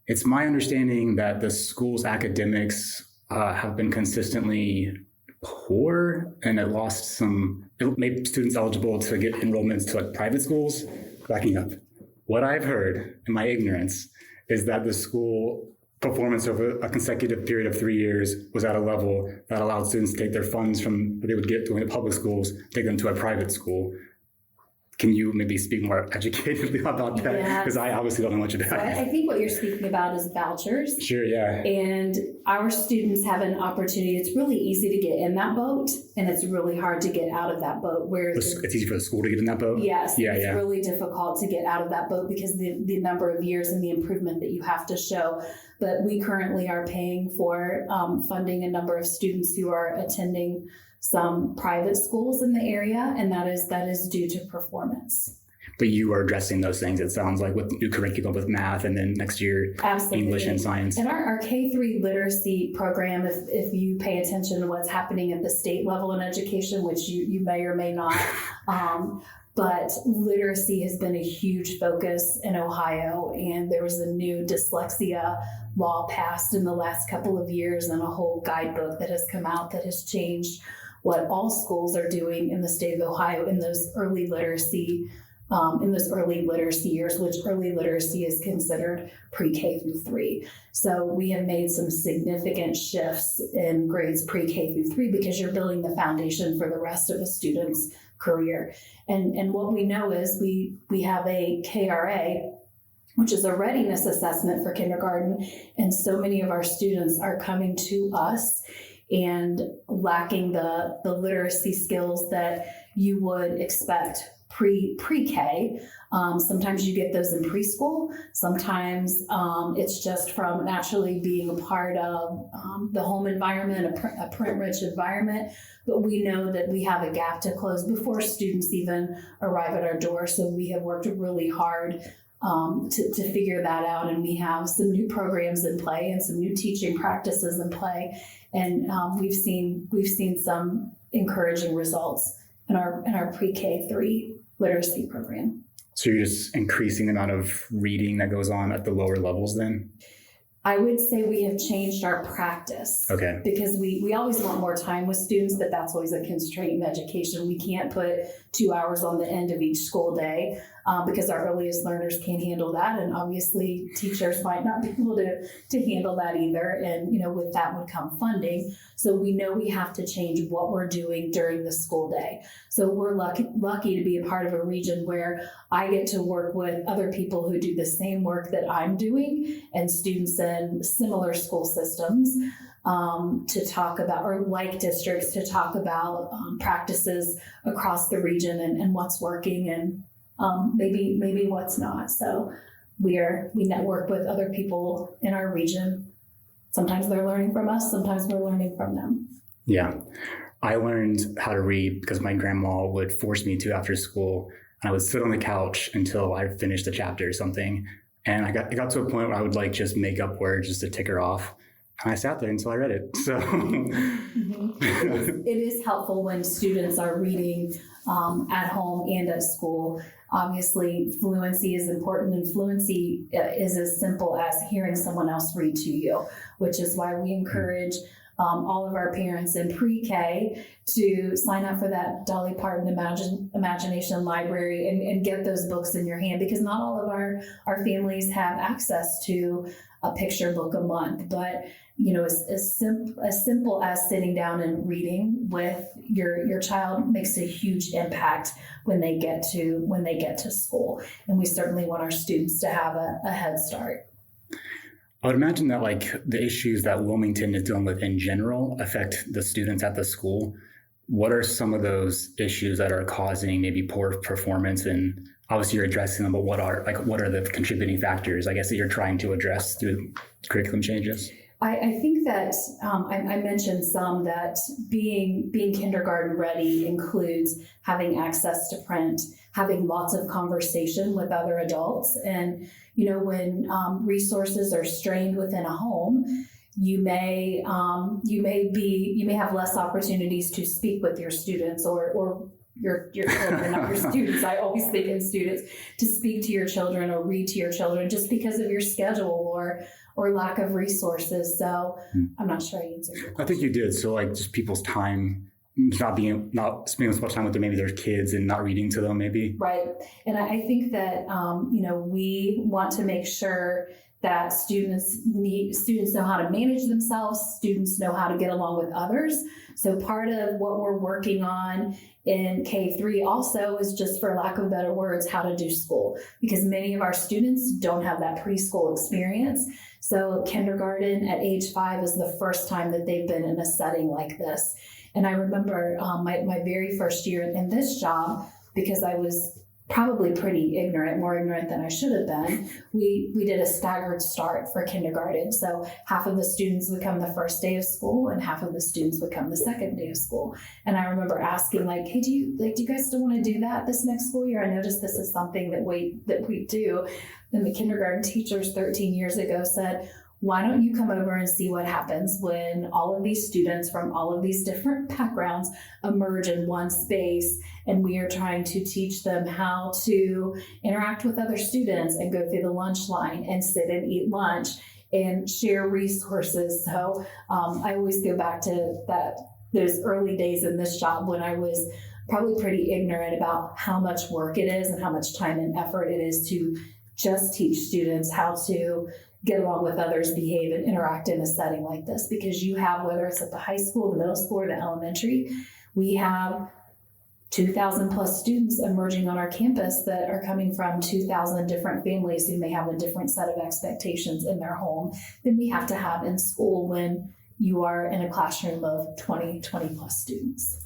it's my understanding that the school's academics have been consistently poor, and it made students eligible to get enrollments to private schools. Backing up, what I've heard in my ignorance is that the school performance over a consecutive period of 3 years was at a level that allowed students to take their funds from what they would get doing the public schools, take them to a private school. Can you maybe speak more educatedly about that? Because I obviously don't know much about it. I think what you're speaking about is vouchers. Sure, yeah. And our students have an opportunity. It's really easy to get in that boat, and it's really hard to get out of that boat. It's easy for the school to get in that boat? Yes. It's really difficult to get out of that boat because the number of years and the improvement that you have to show. But we currently are paying for funding a number of students who are attending some private schools in the area, and that is due to performance. But you are addressing those things, it sounds like, with new curriculum with math, and then next year, Absolutely. English and science. And our K-3 literacy program, if you pay attention to what's happening at the state level in education, which you may or may not, but literacy has been a huge focus in Ohio, and there was a new dyslexia law passed in the last couple of years, and a whole guidebook that has come out that has changed what all schools are doing in the state of Ohio in those early literacy years, which early literacy is considered pre-K through 3. So we have made some significant shifts in grades pre-K through 3 because you're building the foundation for the rest of the students' career. And what we know is we have a KRA, which is a readiness assessment for kindergarten. And so many of our students are coming to us and lacking the literacy skills that you would expect pre-K. Sometimes you get those in preschool. Sometimes it's just from naturally being a part of the home environment, a print-rich environment. But we know that we have a gap to close before students even arrive at our door. So we have worked really hard to figure that out. And we have some new programs in play and some new teaching practices in play. And we've seen some encouraging results in our pre-K 3 literacy program. So you're just increasing the amount of reading that goes on at the lower levels then? I would say we have changed our practice. Okay. Because we always want more time with students, but that's always a constraint in education. We can't put 2 hours on the end of each school day because our earliest learners can't handle that. And obviously teachers might not be able to handle that either. And, with that would come funding. So we know we have to change what we're doing during the school day. So we're lucky to be a part of a region where I get to work with other people who do the same work that I'm doing and students in similar school systems to talk about, or like districts, to talk about practices across the region and what's working and maybe what's not. So we network with other people in our region. Sometimes they're learning from us, sometimes we're learning from them. Yeah. I learned how to read because my grandma would force me to after school. And I would sit on the couch until I finished a chapter or something. And it got to a point where I would just make up words just to tick her off. And I sat there until I read it. So it is helpful when students are reading at home and at school. Obviously, fluency is important, and fluency is as simple as hearing someone else read to you, which is why we encourage all of our parents in pre-K to sign up for that Dolly Parton Imagination Library and get those books in your hand, because not all of our families have access to a picture book a month. But as simple as sitting down and reading with your child makes a huge impact when they get to school. And we certainly want our students to have a head start. I would imagine that the issues that Wilmington is dealing with in general affect the students at the school. What are some of those issues that are causing maybe poor performance? And obviously you're addressing them, but what are the contributing factors, I guess, that you're trying to address through curriculum changes? I think that I mentioned some that being kindergarten ready includes having access to print, having lots of conversation with other adults. And, when resources are strained within a home, you may have less opportunities to speak with your students or your children, not your students. I always think in students, to speak to your children or read to your children just because of your schedule or lack of resources. So I'm not sure I answered your question. I think you did. So just people's time, not spending as much time with them, maybe their kids, and not reading to them maybe. Right. And I think that, we want to make sure that students know how to manage themselves, students know how to get along with others. So part of what we're working on in K3 also is, just for lack of better words, how to do school, because many of our students don't have that preschool experience. So kindergarten at age 5 is the first time that they've been in a setting like this. And I remember my very first year in this job, because I was probably pretty ignorant, more ignorant than I should have been, we did a staggered start for kindergarten. So half of the students would come the first day of school and half of the students would come the second day of school. And I remember asking, hey, do you guys still want to do that this next school year? I noticed this is something that we do. And the kindergarten teachers 13 years ago said, why don't you come over and see what happens when all of these students from all of these different backgrounds emerge in one space, and we are trying to teach them how to interact with other students and go through the lunch line and sit and eat lunch and share resources. So I always go back to those early days in this job when I was probably pretty ignorant about how much work it is and how much time and effort it is to just teach students how to get along with others, behave, and interact in a setting like this. Because you have, whether it's at the high school, the middle school, or the elementary, we have 2,000 plus students emerging on our campus that are coming from 2,000 different families who may have a different set of expectations in their home than we have to have in school when you are in a classroom of 20 plus students.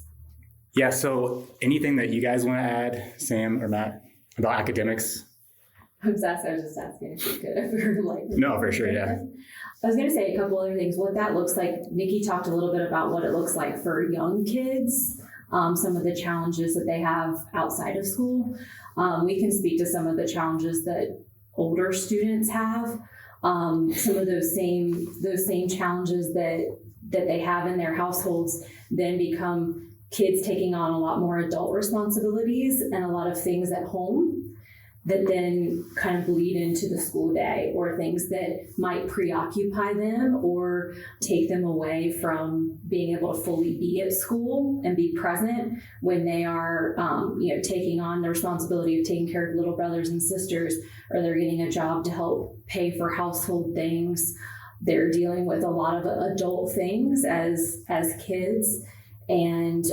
Yeah, so anything that you guys want to add, Sam or Matt, about academics? I was just asking if you could ever No, for sure, yeah. I was going to say a couple other things. What that looks like, Nikki talked a little bit about what it looks like for young kids, some of the challenges that they have outside of school. We can speak to some of the challenges that older students have. Some of those same challenges that they have in their households then become kids taking on a lot more adult responsibilities and a lot of things at home that then kind of bleed into the school day, or things that might preoccupy them or take them away from being able to fully be at school and be present when they are, taking on the responsibility of taking care of little brothers and sisters, or they're getting a job to help pay for household things. They're dealing with a lot of adult things as kids, and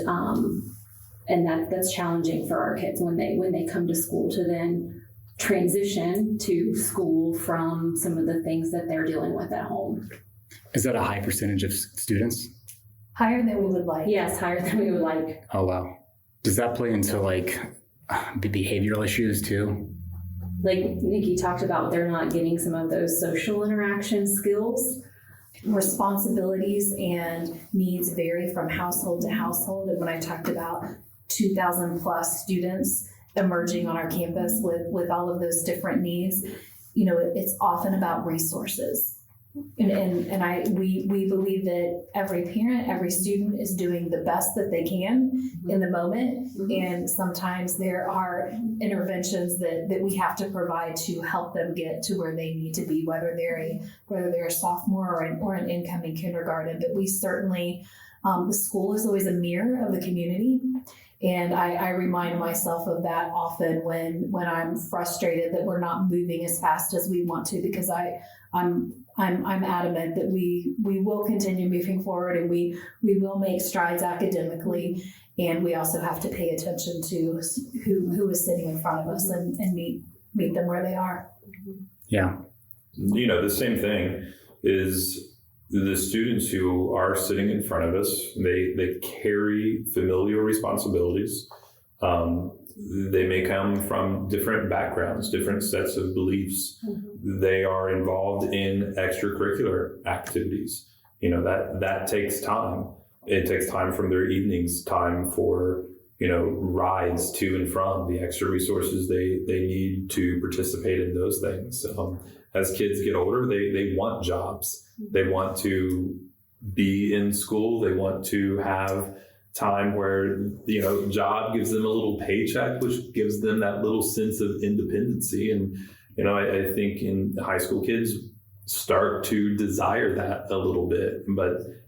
that's challenging for our kids when they come to school to then transition to school from some of the things that they're dealing with at home. Is that a high percentage of students? Higher than we would like. Yes, higher than we would like. Oh, wow. Does that play into behavioral issues too? Like Nikki talked about, they're not getting some of those social interaction skills. Responsibilities and needs vary from household to household. And when I talked about 2,000 plus students emerging on our campus with all of those different needs, it's often about resources. And we believe that every parent, every student is doing the best that they can in the moment. And sometimes there are interventions that we have to provide to help them get to where they need to be, whether they're a sophomore or an incoming kindergarten. But we certainly, the school is always a mirror of the community. And I remind myself of that often when I'm frustrated that we're not moving as fast as we want to, because I'm adamant that we will continue moving forward, and we will make strides academically, and we also have to pay attention to who is sitting in front of us and meet them where they are. Yeah. The same thing is the students who are sitting in front of us, they carry familial responsibilities. They may come from different backgrounds, different sets of beliefs. They are involved in extracurricular activities. That takes time. It takes time from their evenings, time for, rides to and from, the extra resources they need to participate in those things. As kids get older, they want jobs. They want to be in school. They want to have time where, job gives them a little paycheck, which gives them that little sense of independency. And, I think in high school, kids start to desire that a little bit,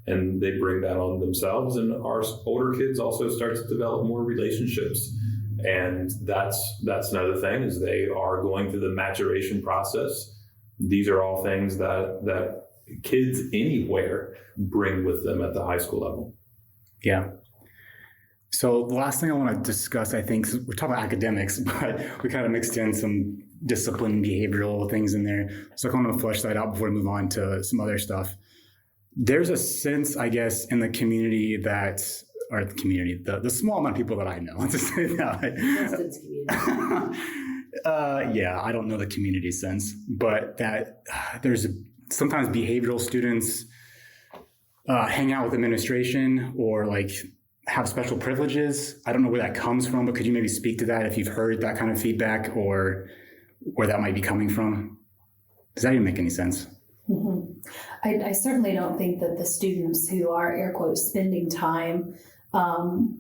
and they bring that on themselves. And our older kids also start to develop more relationships. And that's another thing, is they are going through the maturation process. These are all things that kids anywhere bring with them at the high school level. Yeah. So the last thing I want to discuss, I think, we're talking about academics, but we kind of mixed in some discipline, behavioral things in there. So I want to flesh that out before we move on to some other stuff. There's a sense, I guess, in the community the small amount of people that I know, let's just say that. Yeah, I don't know the community sense, but that there's sometimes behavioral students hang out with administration or have special privileges. I don't know where that comes from, but could you maybe speak to that if you've heard that kind of feedback or where that might be coming from? Does that even make any sense? Mm-hmm. I certainly don't think that the students who are, air quotes, spending time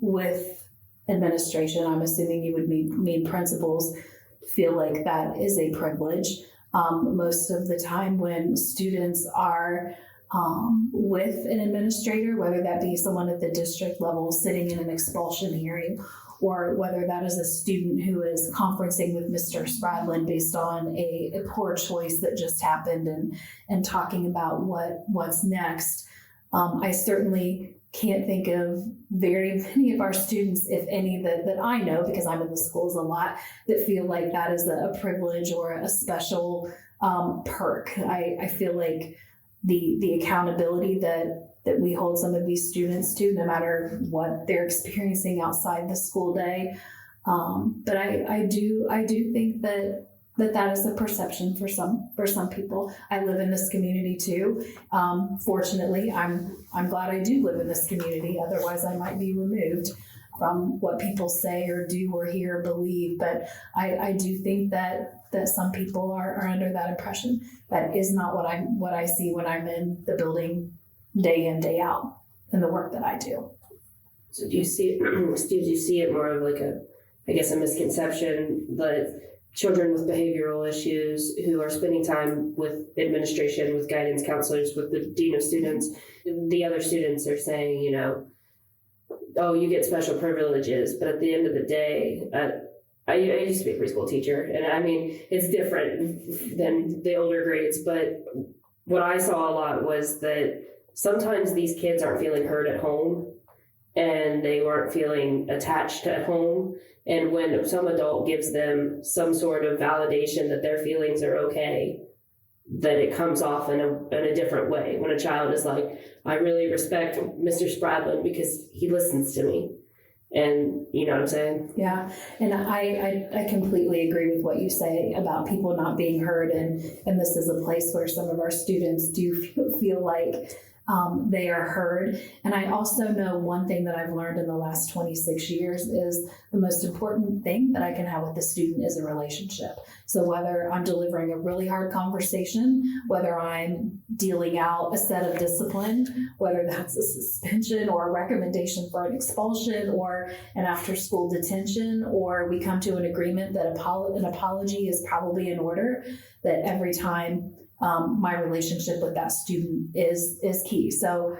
with administration, I'm assuming you would mean principals, feel like that is a privilege. Most of the time when students are with an administrator, whether that be someone at the district level sitting in an expulsion hearing, or whether that is a student who is conferencing with Mr. Spradlin based on a poor choice that just happened and talking about what's next. I certainly can't think of very many of our students, if any, that I know, because I'm in the schools a lot, that feel like that is a privilege or a special perk. I feel like the accountability that we hold some of these students to, no matter what they're experiencing outside the school day. But I do think that is a perception for some people. I live in this community too. Fortunately, I'm glad I do live in this community. Otherwise, I might be removed from what people say or do or hear or believe. But I do think that some people are under that impression. That is not what I see when I'm in the building day in, day out in the work that I do. So do you see it more of like a misconception that children with behavioral issues who are spending time with administration, with guidance counselors, with the dean of students, the other students are saying, oh, you get special privileges. But at the end of the day, I used to be a preschool teacher, and I mean, it's different than the older grades. But what I saw a lot was that sometimes these kids aren't feeling heard at home, and they weren't feeling attached at home. And when some adult gives them some sort of validation that their feelings are okay, that it comes off in a different way. When a child is like, I really respect Mr. Spradlin because he listens to me. And you know what I'm saying? Yeah, and I completely agree with what you say about people not being heard. And this is a place where some of our students do feel like they are heard. And I also know one thing that I've learned in the last 26 years is the most important thing that I can have with a student is a relationship. So whether I'm delivering a really hard conversation, whether I'm dealing out a set of discipline, whether that's a suspension or a recommendation for an expulsion or an after-school detention, or we come to an agreement that an apology is probably in order, that every time my relationship with that student is key. So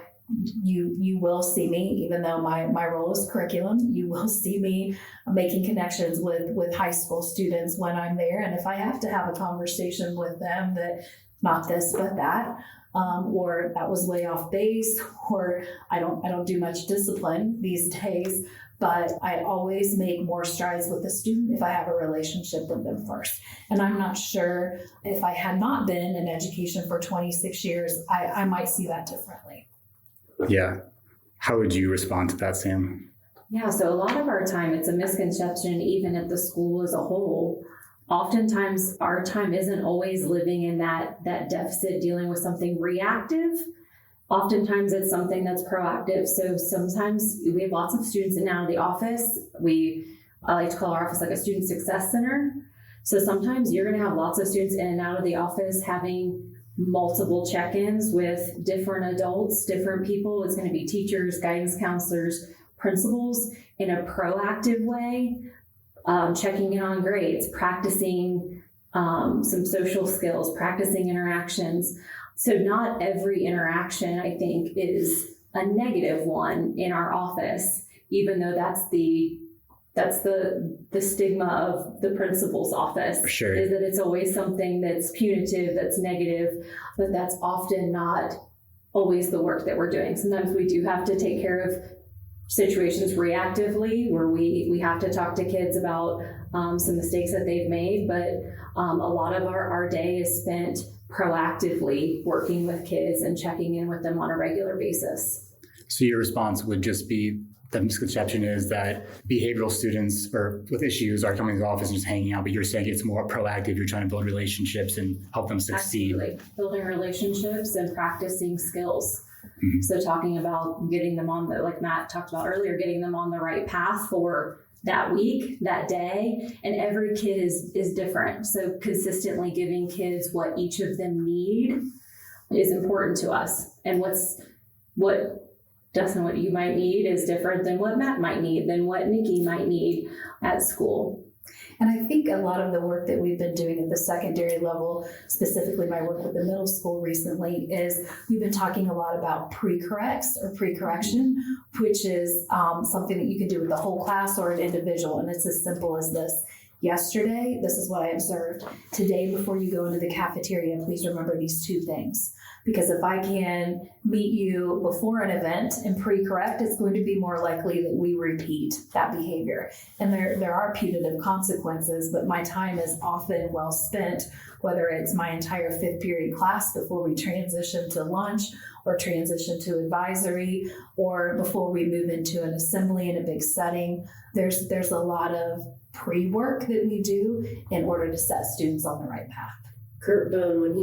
you will see me, even though my role is curriculum, you will see me making connections with high school students when I'm there. And if I have to have a conversation with them that not this but that, or that was way off base, or I don't do much discipline these days, but I always make more strides with the student if I have a relationship with them first. And I'm not sure if I had not been in education for 26 years, I might see that differently. Yeah. How would you respond to that, Sam? Yeah, so a lot of our time, it's a misconception even at the school as a whole. Oftentimes, our time isn't always living in that deficit, dealing with something reactive. Oftentimes it's something that's proactive. So sometimes we have lots of students in and out of the office. I like to call our office like a student success center. So sometimes you're going to have lots of students in and out of the office having multiple check-ins with different adults, different people. It's going to be teachers, guidance counselors, principals in a proactive way, checking in on grades, practicing some social skills, practicing interactions. So not every interaction, I think, is a negative one in our office, even though that's the stigma of the principal's office. For sure. Is that it's always something that's punitive, that's negative, but that's often not always the work that we're doing. Sometimes we do have to take care of situations reactively where we have to talk to kids about some mistakes that they've made, but a lot of our day is spent proactively working with kids and checking in with them on a regular basis. So your response would just be the misconception is that behavioral students or with issues are coming to the office and just hanging out, but you're saying it's more proactive. You're trying to build relationships and help them succeed. Absolutely. Building relationships and practicing skills. Mm-hmm. So talking about getting them on like Matt talked about earlier, getting them on the right path for that week, that day, and every kid is different. So consistently giving kids what each of them need is important to us. And what Dustin, what you might need is different than what Matt might need, than what Nikki might need at school. And I think a lot of the work that we've been doing at the secondary level, specifically my work with the middle school recently, is we've been talking a lot about pre-corrects or pre-correction, which is something that you can do with the whole class or an individual. And it's as simple as this. Yesterday, this is what I observed. Today, before you go into the cafeteria, please remember these 2 things. Because if I can meet you before an event and pre-correct, it's going to be more likely that we repeat that behavior. And there are punitive consequences, but my time is often well spent, whether it's my entire 5th period class before we transition to lunch or transition to advisory, or before we move into an assembly in a big setting. There's a lot of pre-work that we do in order to set students on the right path. Kurt Bone, when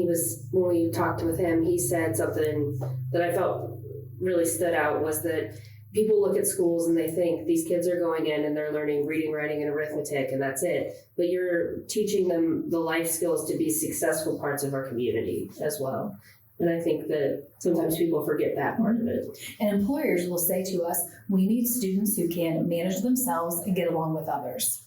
we talked with him, he said something that I felt really stood out, was that people look at schools and they think these kids are going in and they're learning reading, writing, and arithmetic, and that's it. But you're teaching them the life skills to be successful parts of our community as well. And I think that sometimes people forget that part of it. And employers will say to us, we need students who can manage themselves and get along with others.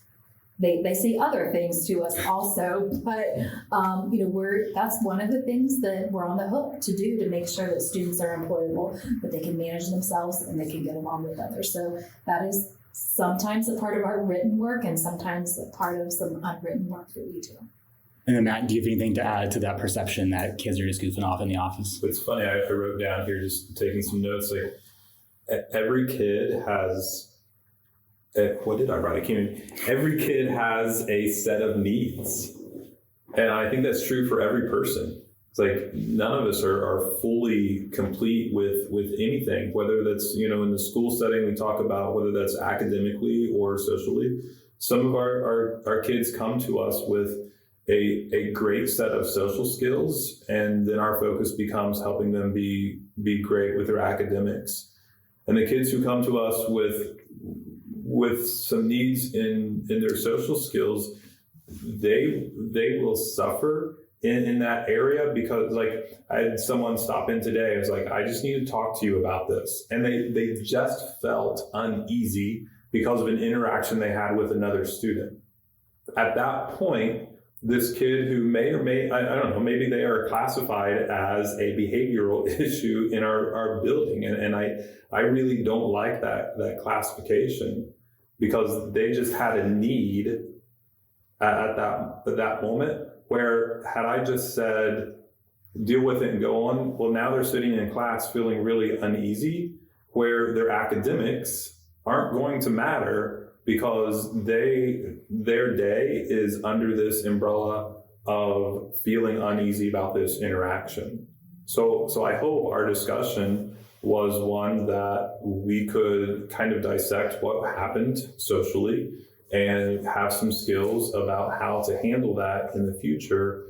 They say other things to us also, but that's one of the things that we're on the hook to do, to make sure that students are employable, that they can manage themselves and they can get along with others. So that is sometimes a part of our written work and sometimes a part of some unwritten work that we do. And then Matt, do you have anything to add to that perception that kids are just goofing off in the office? It's funny, I wrote down here, just taking some notes, like every kid has, what did I write? Every kid has a set of needs. And I think that's true for every person. It's like none of us are fully complete with anything, whether that's, in the school setting, we talk about whether that's academically or socially. Some of our kids come to us with a great set of social skills, and then our focus becomes helping them be great with their academics. And the kids who come to us with some needs in their social skills, they will suffer in that area, because like I had someone stop in today. I was like, I just need to talk to you about this. And they just felt uneasy because of an interaction they had with another student. At that point, this kid who may or may, I don't know, maybe they are classified as a behavioral issue in our building. And I really don't like that classification, because they just had a need at that moment, where had I just said, deal with it and go on, well, now they're sitting in class feeling really uneasy, where their academics aren't going to matter, because their day is under this umbrella of feeling uneasy about this interaction. So I hope our discussion was one that we could kind of dissect what happened socially and have some skills about how to handle that in the future.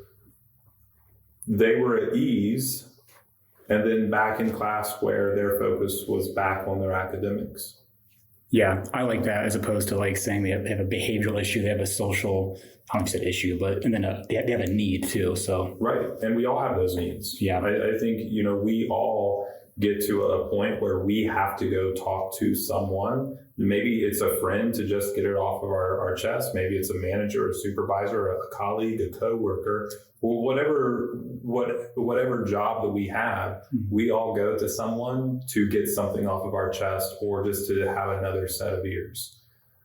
They were at ease, and then back in class where their focus was back on their academics. Yeah, I like that, as opposed to like saying they have a behavioral issue, they have a social, I don't know if you said issue, but and then they have a need too. So right, and we all have those needs. Yeah, I think we all get to a point where we have to go talk to someone. Maybe it's a friend to just get it off of our chest. Maybe it's a manager, a supervisor, a colleague, a coworker, or whatever job that we have. We all go to someone to get something off of our chest, or just to have another set of ears.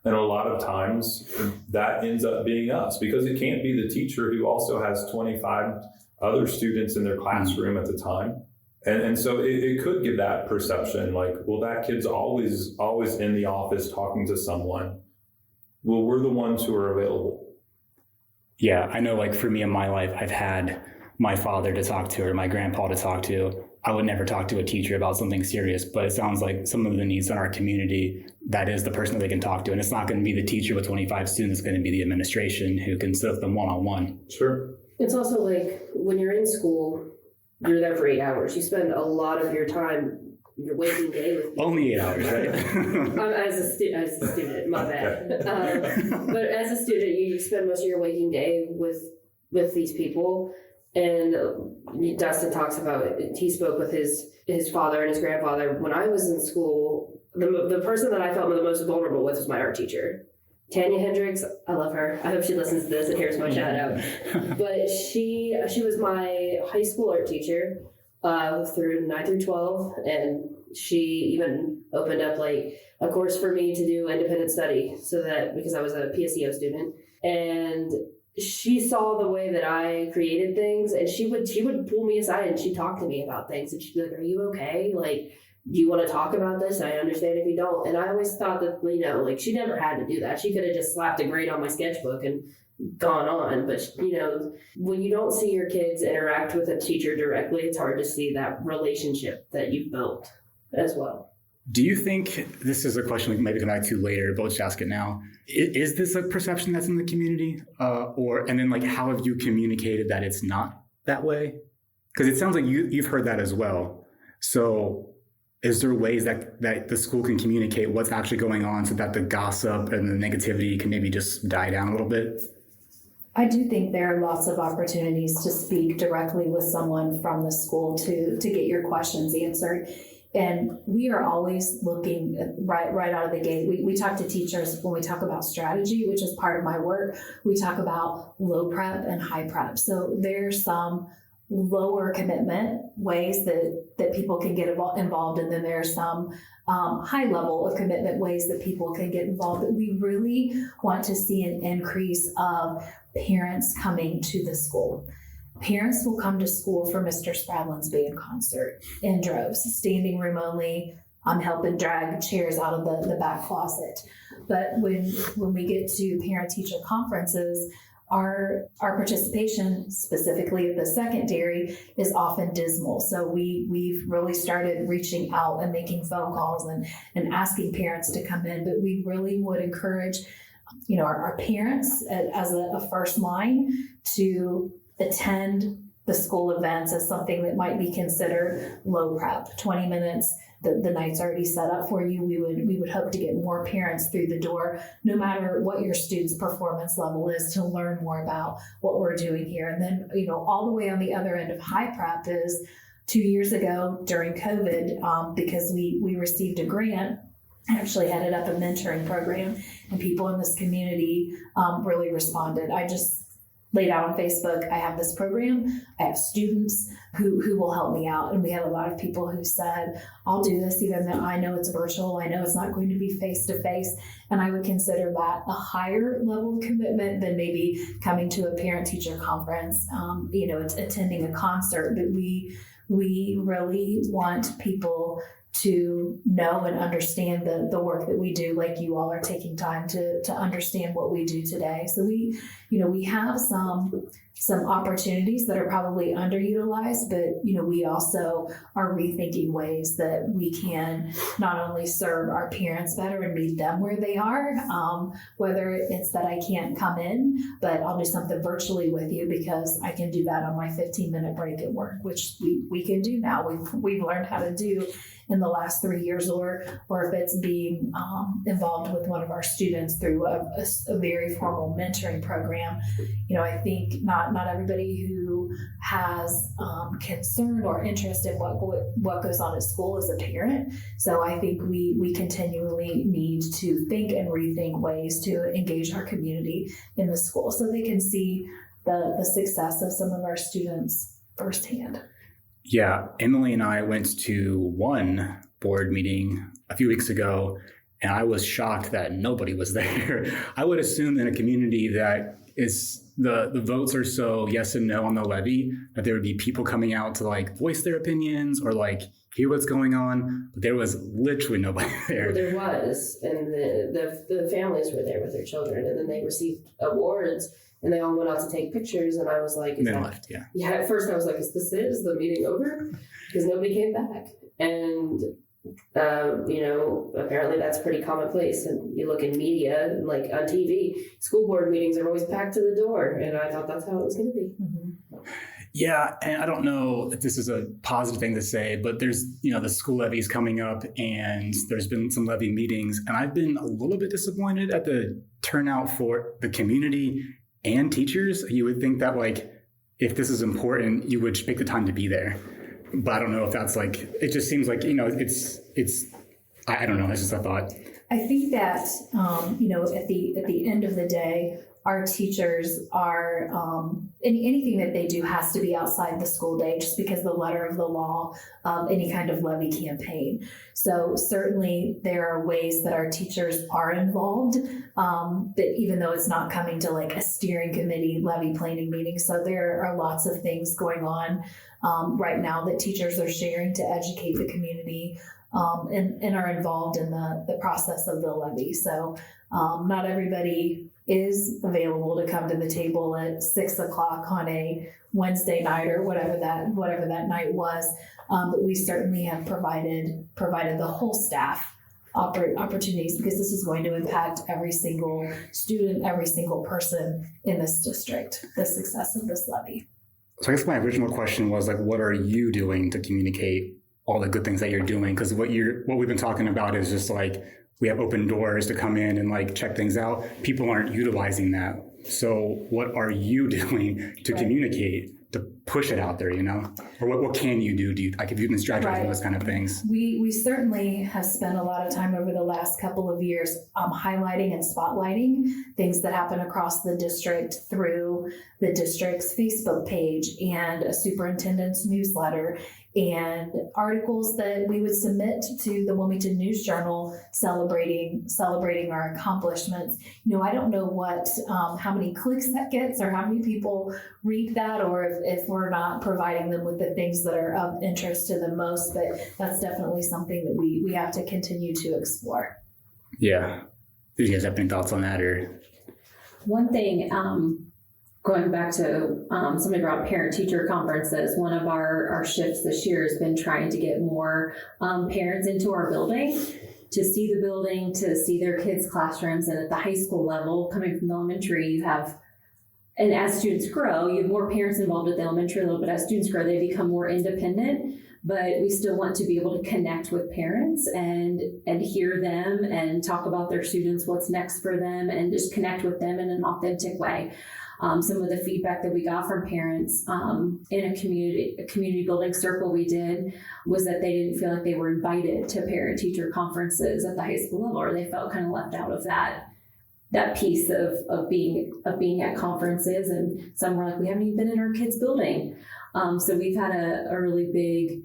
And a lot of times that ends up being us, because it can't be the teacher who also has 25 other students in their classroom at the time. And so it could give that perception like, well, that kid's always in the office talking to someone. Well, we're the ones who are available. Yeah, I know, like for me in my life, I've had my father to talk to or my grandpa to talk to. I would never talk to a teacher about something serious, but it sounds like some of the needs in our community, that is the person that they can talk to. And it's not going to be the teacher with 25 students, it's going to be the administration who can sit with them one-on-one. Sure. It's also like when you're in school, you're there for 8 hours. You spend a lot of your time, your waking day with people. Only 8 hours, right? As a student, my bad. But as a student, you spend most of your waking day with these people. And Dustin talks about it. He spoke with his father and his grandfather. When I was in school, the person that I felt the most vulnerable with was my art teacher. Tanya Hendricks, I love her. I hope she listens to this, and here's my shout out. But she was my high school art teacher through 9 through 12, and she even opened up like a course for me to do independent study, so that because I was a PSEO student, and she saw the way that I created things, and she would pull me aside and she'd talk to me about things, and she'd be like, "Are you okay? Like, do you want to talk about this? I understand if you don't." And I always thought that, like she never had to do that. She could have just slapped a grade on my sketchbook and gone on. But, when you don't see your kids interact with a teacher directly, it's hard to see that relationship that you've built as well. Do you think, this is a question we can maybe come back to later, but let's just ask it now. Is this a perception that's in the community? And then how have you communicated that it's not that way? Because it sounds like you've heard that as well. So is there ways that the school can communicate what's actually going on so that the gossip and the negativity can maybe just die down a little bit? I do think there are lots of opportunities to speak directly with someone from the school to get your questions answered. And we are always looking right out of the gate. We talk to teachers when we talk about strategy, which is part of my work. We talk about low prep and high prep. So there's some lower commitment ways that people can get involved, and then there's some high level of commitment ways that people can get involved. But we really want to see an increase of parents coming to the school. Parents will come to school for Mr. Spradlin's band concert in droves, standing room only. I'm helping drag chairs out of the back closet. But when we get to parent-teacher conferences, our participation, specifically at the secondary, is often dismal. So we've really started reaching out and making phone calls and asking parents to come in. But we really would encourage, our parents as a first line to attend the school events as something that might be considered low prep. 20 minutes, the night's already set up for you. We would hope to get more parents through the door, no matter what your student's performance level is, to learn more about what we're doing here. And then, all the way on the other end of high prep is 2 years ago during COVID, because we received a grant, I actually headed up a mentoring program, and people in this community really responded. I just laid out on Facebook, I have this program, I have students who will help me out. And we had a lot of people who said, I'll do this even though I know it's virtual, I know it's not going to be face-to-face. And I would consider that a higher level of commitment than maybe coming to a parent-teacher conference. It's attending a concert, but we really want people to know and understand the work that we do, like you all are taking time to understand what we do today. So we have some opportunities that are probably underutilized, but we also are rethinking ways that we can not only serve our parents better and meet them where they are, whether it's that I can't come in, but I'll do something virtually with you because I can do that on my 15-minute break at work, which we can do now. We've learned how to do in the last 3 years, or if it's being involved with one of our students through a very formal mentoring program. I think not everybody who has concern or interest in what goes on at school is a parent. So I think we continually need to think and rethink ways to engage our community in the school so they can see the success of some of our students firsthand. Yeah, Emily and I went to one board meeting a few weeks ago, and I was shocked that nobody was there. I would assume in a community that is the votes are so yes and no on the levy that there would be people coming out to voice their opinions or hear what's going on, but there was literally nobody there. Well, there was, and the families were there with their children, and then they received awards. And they all went out to take pictures, and I was like, and then left, yeah. Yeah, at first I was like, is this it? Is the meeting over? Because nobody came back. And, apparently that's pretty commonplace. And you look in media, like on TV, school board meetings are always packed to the door. And I thought that's how it was going to be. Mm-hmm. Yeah, and I don't know if this is a positive thing to say, but there's, the school levy's coming up, and there's been some levy meetings. And I've been a little bit disappointed at the turnout for the community and teachers. You would think that if this is important, you would pick the time to be there. But I don't know if that's it just seems it's I don't know. It's just a thought. I think that, at the end of the day, our teachers are, anything that they do has to be outside the school day, just because the letter of the law, any kind of levy campaign. So certainly there are ways that our teachers are involved, that even though it's not coming to like a steering committee levy planning meeting. So there are lots of things going on right now that teachers are sharing to educate the community, and are involved in the process of the levy. So not everybody is available to come to the table at 6 o'clock on a Wednesday night or whatever that night was. But we certainly have provided the whole staff opportunities, because this is going to impact every single student, every single person in this district, the success of this levy. So I guess my original question was like, what are you doing to communicate all the good things that you're doing? Because what we've been talking about is just like, we have open doors to come in and like check things out. People aren't utilizing that. So what are you doing to communicate, to push it out there, you know? Or what can you do? Like if you've been strategizing those kind of things? We certainly have spent a lot of time over the last couple of years highlighting and spotlighting things that happen across the district through the district's Facebook page and a superintendent's newsletter and articles that we would submit to the Wilmington News Journal celebrating our accomplishments. You know, I don't know how many clicks that gets or how many people read that, or if we're not providing them with the things that are of interest to them most, but that's definitely something that we have to continue to explore. Yeah. Do you guys have any thoughts on that? Or One thing, going back to somebody brought up parent-teacher conferences, one of our shifts this year has been trying to get more parents into our building, to see the building, to see their kids' classrooms. And at the high school level, coming from elementary, you have, and as students grow, you have more parents involved at the elementary level, but as students grow, they become more independent. But we still want to be able to connect with parents and hear them and talk about their students, what's next for them, and just connect with them in an authentic way. Some of the feedback that we got from parents in a community building circle we did was that they didn't feel like they were invited to parent-teacher conferences at the high school level, or they felt kind of left out of that piece of being at conferences. And some were like, we haven't even been in our kids' building. So we've had a really big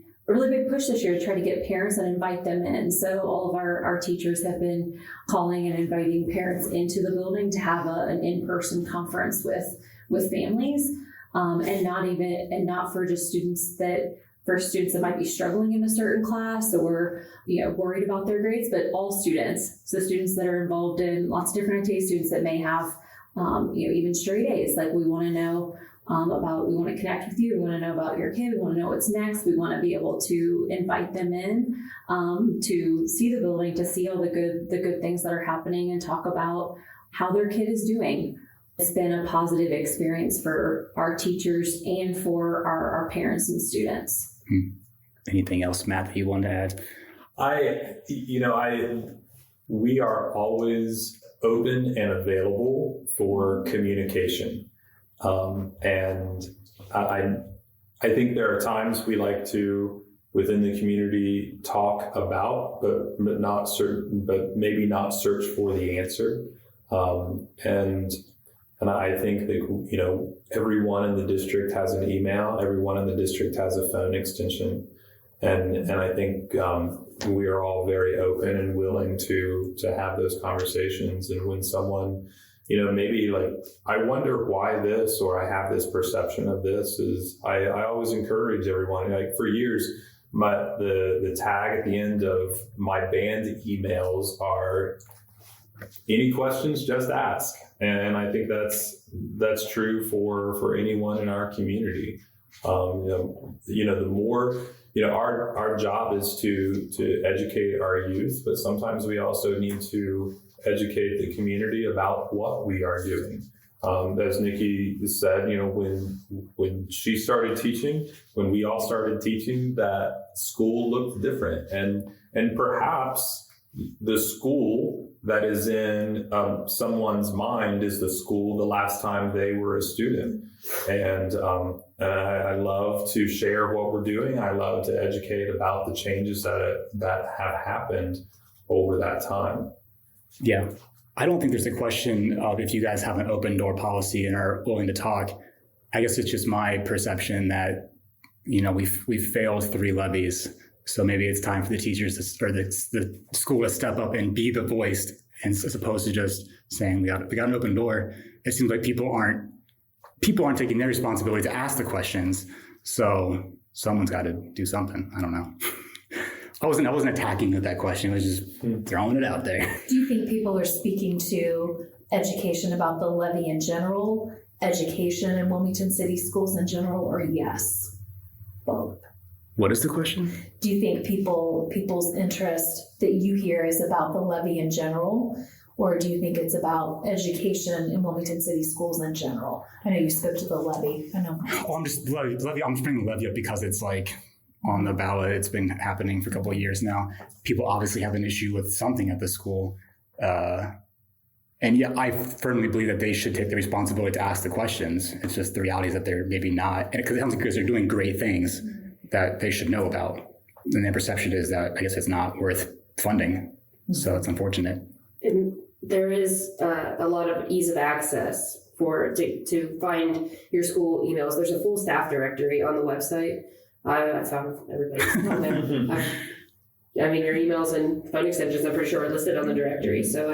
push this year to try to get parents and invite them in. So all of our teachers have been calling and inviting parents into the building to have an in-person conference with families, and not for just students that might be struggling in a certain class or worried about their grades, but all students. So students that are involved in lots of different activities, students that may have even straight A's. Like, we want to know we want to connect with you. We want to know about your kid. We want to know what's next. We want to be able to invite them in to see the building, to see all the good things that are happening, and talk about how their kid is doing. It's been a positive experience for our teachers and for our parents and students. Anything else, Matt, that you want to add? We are always open and available for communication. And I think there are times we like to, within the community, talk about, but maybe not search for the answer. And I think that, everyone in the district has an email, everyone in the district has a phone extension. And I think we are all very open and willing to have those conversations. And when someone, maybe like, I wonder why this, or I have this perception of this, is I always encourage everyone. Like, for years, the tag at the end of my band emails are, any questions, just ask. And I think that's true for anyone in our community. The more, our job is to educate our youth, but sometimes we also need to educate the community about what we are doing. As Nikki said, when she started teaching, when we all started teaching, that school looked different, and perhaps the school that is in someone's mind is the school the last time they were a student. And I love to share what we're doing. I love to educate about the changes that have happened over that time. Yeah, I don't think there's a question of if you guys have an open door policy and are willing to talk. I guess it's just my perception that, we've failed 3 levies. So maybe it's time for the teachers or the school to step up and be the voice, and as opposed to just saying we got an open door. It seems like people aren't taking their responsibility to ask the questions. So someone's got to do something. I don't know. I wasn't attacking with that question. I was just throwing it out there. Do you think people are speaking to education about the levy in general, education in Wilmington City Schools in general, or yes, both? What is the question? Do you think people's interest that you hear is about the levy in general, or do you think it's about education in Wilmington City Schools in general? I know you spoke to the levy. I know. Well, I'm just bringing the levy up because it's like on the ballot. It's been happening for a couple of years now. People obviously have an issue with something at the school. And yeah, I firmly believe that they should take the responsibility to ask the questions. It's just the reality is that they're maybe not, because it sounds like they're doing great things that they should know about. And their perception is that I guess it's not worth funding. So it's unfortunate. And there is a lot of ease of access to find your school emails. There's a full staff directory on the website. I found everybody's on there. Your emails and phone extensions, I'm pretty sure, are listed on the directory. So,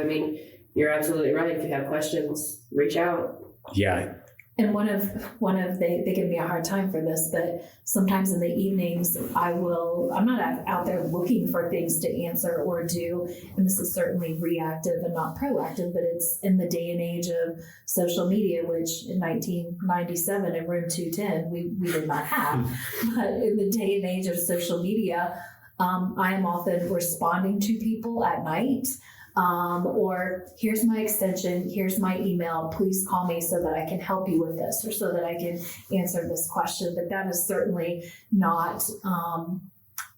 you're absolutely right. If you have questions, reach out. Yeah. And they give me a hard time for this, but sometimes in the evenings I'm not out there looking for things to answer or do, and this is certainly reactive and not proactive, but it's in the day and age of social media, which in 1997 in room 210 we did not have. But in the day and age of social media, I am often responding to people at night. Or here's my extension, here's my email, please call me so that I can help you with this or so that I can answer this question. But that is certainly not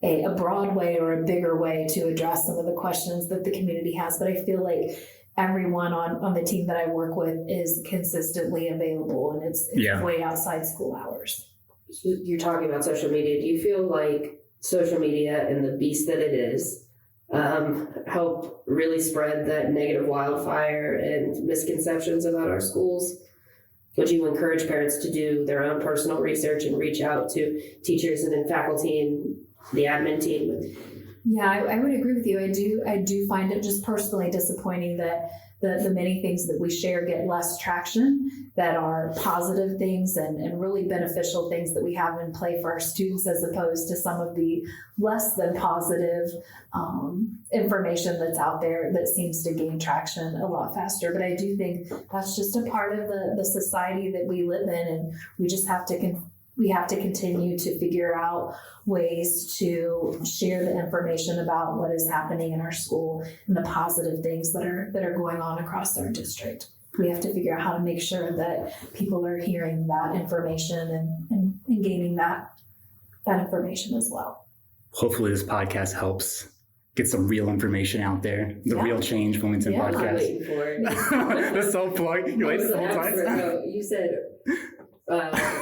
a broad way or a bigger way to address some of the questions that the community has. But I feel like everyone on the team that I work with is consistently available, and it's way outside school hours. You're talking about social media. Do you feel like social media and the beast that it is help really spread that negative wildfire and misconceptions about our schools? Would you encourage parents to do their own personal research and reach out to teachers and then faculty and the admin team? Yeah, I would agree with you. I do find it just personally disappointing that the many things that we share get less traction, that are positive things and really beneficial things that we have in play for our students, as opposed to some of the less than positive information that's out there that seems to gain traction a lot faster. But I do think that's just a part of the society that we live in, and we just have to continue to figure out ways to share the information about what is happening in our school and the positive things that are going on across our district. We have to figure out how to make sure that people are hearing that information and gaining that information as well. Hopefully this podcast helps get some real information out there. The Real Change Wilmington podcast. I'm waiting for it. The self-plug. You waited the whole time? So you said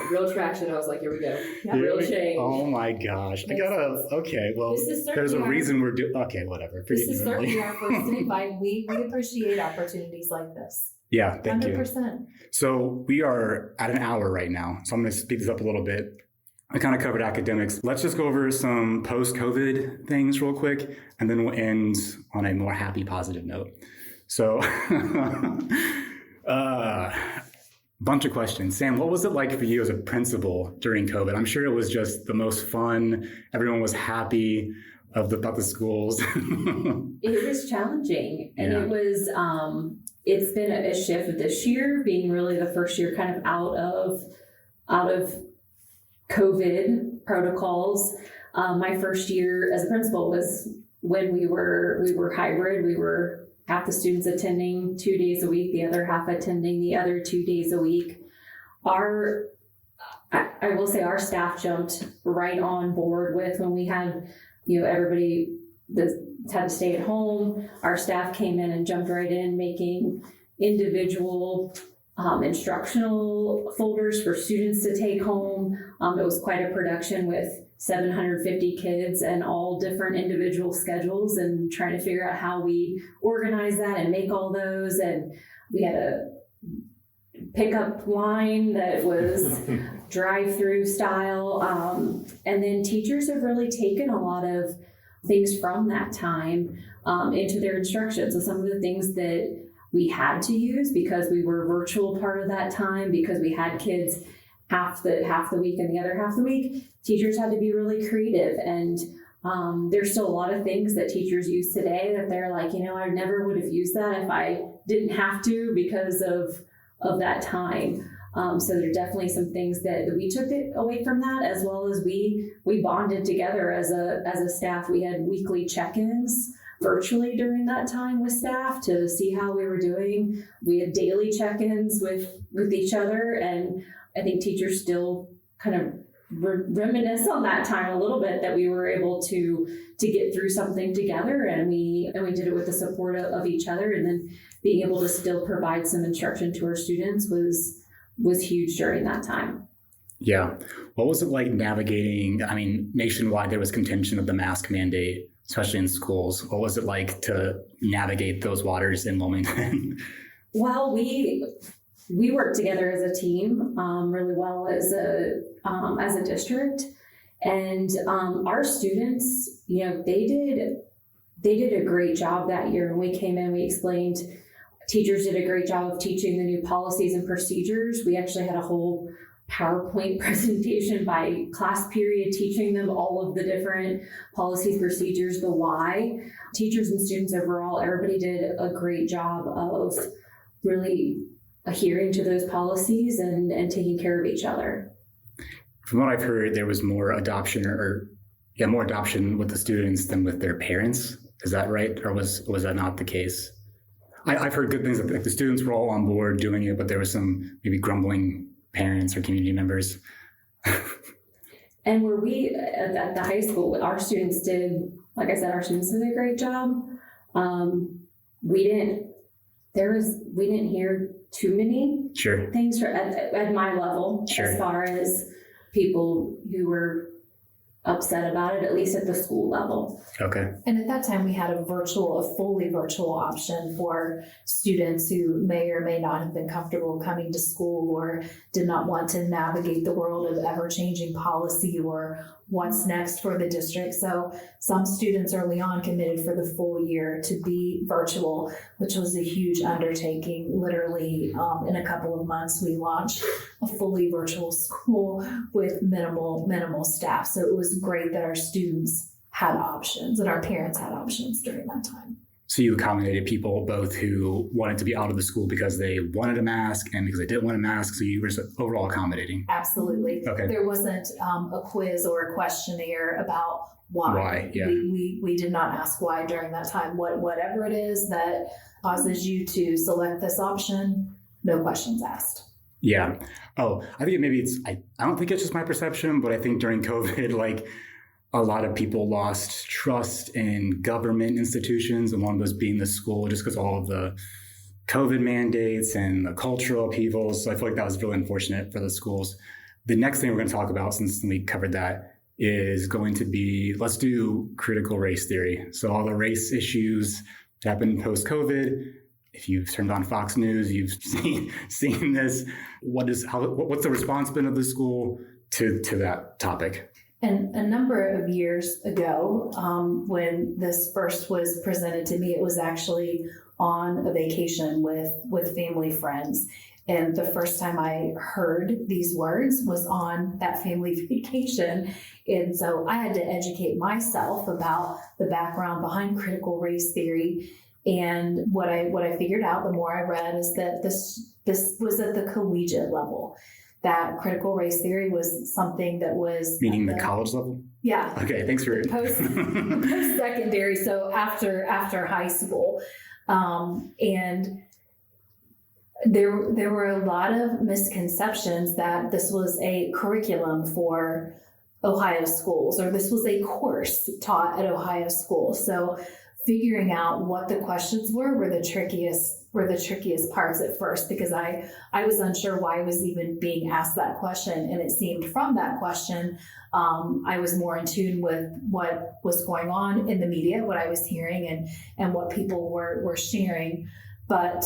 real traction. I was like, here we go. Yeah. Real change. Oh my gosh. Okay, well, there's a reason we're doing, okay, whatever. This is certainly our first invite. We appreciate opportunities like this. Yeah, thank 100%. you. So we are at an hour right now. So I'm going to speed this up a little bit. I kind of covered academics. Let's just go over some post-COVID things real quick, and then we'll end on a more happy, positive note. So, bunch of questions. Sam, what was it like for you as a principal during COVID? I'm sure it was just the most fun. Everyone was happy about the schools. It was challenging, and it was, it's been a shift this year, being really the first year kind of out of COVID protocols. My first year as a principal was when we were hybrid. We were half the students attending 2 days a week, the other half attending the other 2 days a week. I will say our staff jumped right on board with when we had, everybody had to stay at home. Our staff came in and jumped right in, making individual instructional folders for students to take home. It was quite a production with 750 kids and all different individual schedules, and trying to figure out how we organize that and make all those. And we had a pickup line that was drive-through style. And then teachers have really taken a lot of things from that time into their instruction. So some of the things that we had to use because we were virtual part of that time, because we had kids half the week and the other half the week, teachers had to be really creative. And there's still a lot of things that teachers use today that they're like, I never would have used that if I didn't have to because of that time. So there's definitely some things that we took it away from that, as well as we bonded together as a staff. We had weekly check-ins virtually during that time with staff to see how we were doing. We had daily check-ins with each other, and I think teachers still kind of reminisce on that time a little bit, that we were able to get through something together, and we did it with the support of each other, and then being able to still provide some instruction to our students was huge during that time. Yeah. What was it like navigating? I mean, nationwide, there was contention of the mask mandate, especially in schools. What was it like to navigate those waters in Wilmington? Well, we worked together as a team really well as a district, and our students, they did a great job that year. When we came in, we explained. Teachers did a great job of teaching the new policies and procedures. We actually had a whole PowerPoint presentation by class period, teaching them all of the different policies, procedures, the why. Teachers and students overall, everybody did a great job of really adhering to those policies and taking care of each other. From what I've heard, there was more adoption more adoption with the students than with their parents. Is that right? Or was that not the case? I've heard good things, like the students were all on board doing it, but there was some maybe grumbling parents or community members. And where we, at the high school, our students did, like I said, our students did a great job. We didn't hear too many things at my level, as far as people who were upset about it, at least at the school level. Okay. And at that time, we had a fully virtual option for students who may or may not have been comfortable coming to school or did not want to navigate the world of ever-changing policy or what's next for the district. So some students early on committed for the full year to be virtual, which was a huge undertaking. Literally, in a couple of months, we launched a fully virtual school with minimal staff. So it was great that our students had options and our parents had options during that time. So you accommodated people both who wanted to be out of the school because they wanted a mask and because they didn't want a mask. So you were just overall accommodating. Absolutely. Okay. There wasn't a quiz or a questionnaire about why. Why, yeah. We did not ask why during that time. Whatever it is that causes you to select this option, no questions asked. Yeah. Oh, I think I don't think it's just my perception, but I think during COVID, a lot of people lost trust in government institutions, and one of those being the school, just because all of the COVID mandates and the cultural upheavals. So I feel like that was really unfortunate for the schools. The next thing we're going to talk about, since we covered that, is going to be, let's do critical race theory. So all the race issues that happened post-COVID. If you've turned on Fox News, you've seen this. What's the response been of the school to that topic? And a number of years ago, when this first was presented to me, it was actually on a vacation with family friends. And the first time I heard these words was on that family vacation. And so I had to educate myself about the background behind critical race theory. And what I figured out, the more I read, is that this was at the collegiate level. That critical race theory was something that was... Meaning the college level? Yeah. Okay, thanks for... Post-secondary, so after high school. And there were a lot of misconceptions that this was a curriculum for Ohio schools, or this was a course taught at Ohio schools. So figuring out what the questions were the trickiest parts at first, because I was unsure why I was even being asked that question. And it seemed from that question, I was more in tune with what was going on in the media, what I was hearing and what people were sharing. But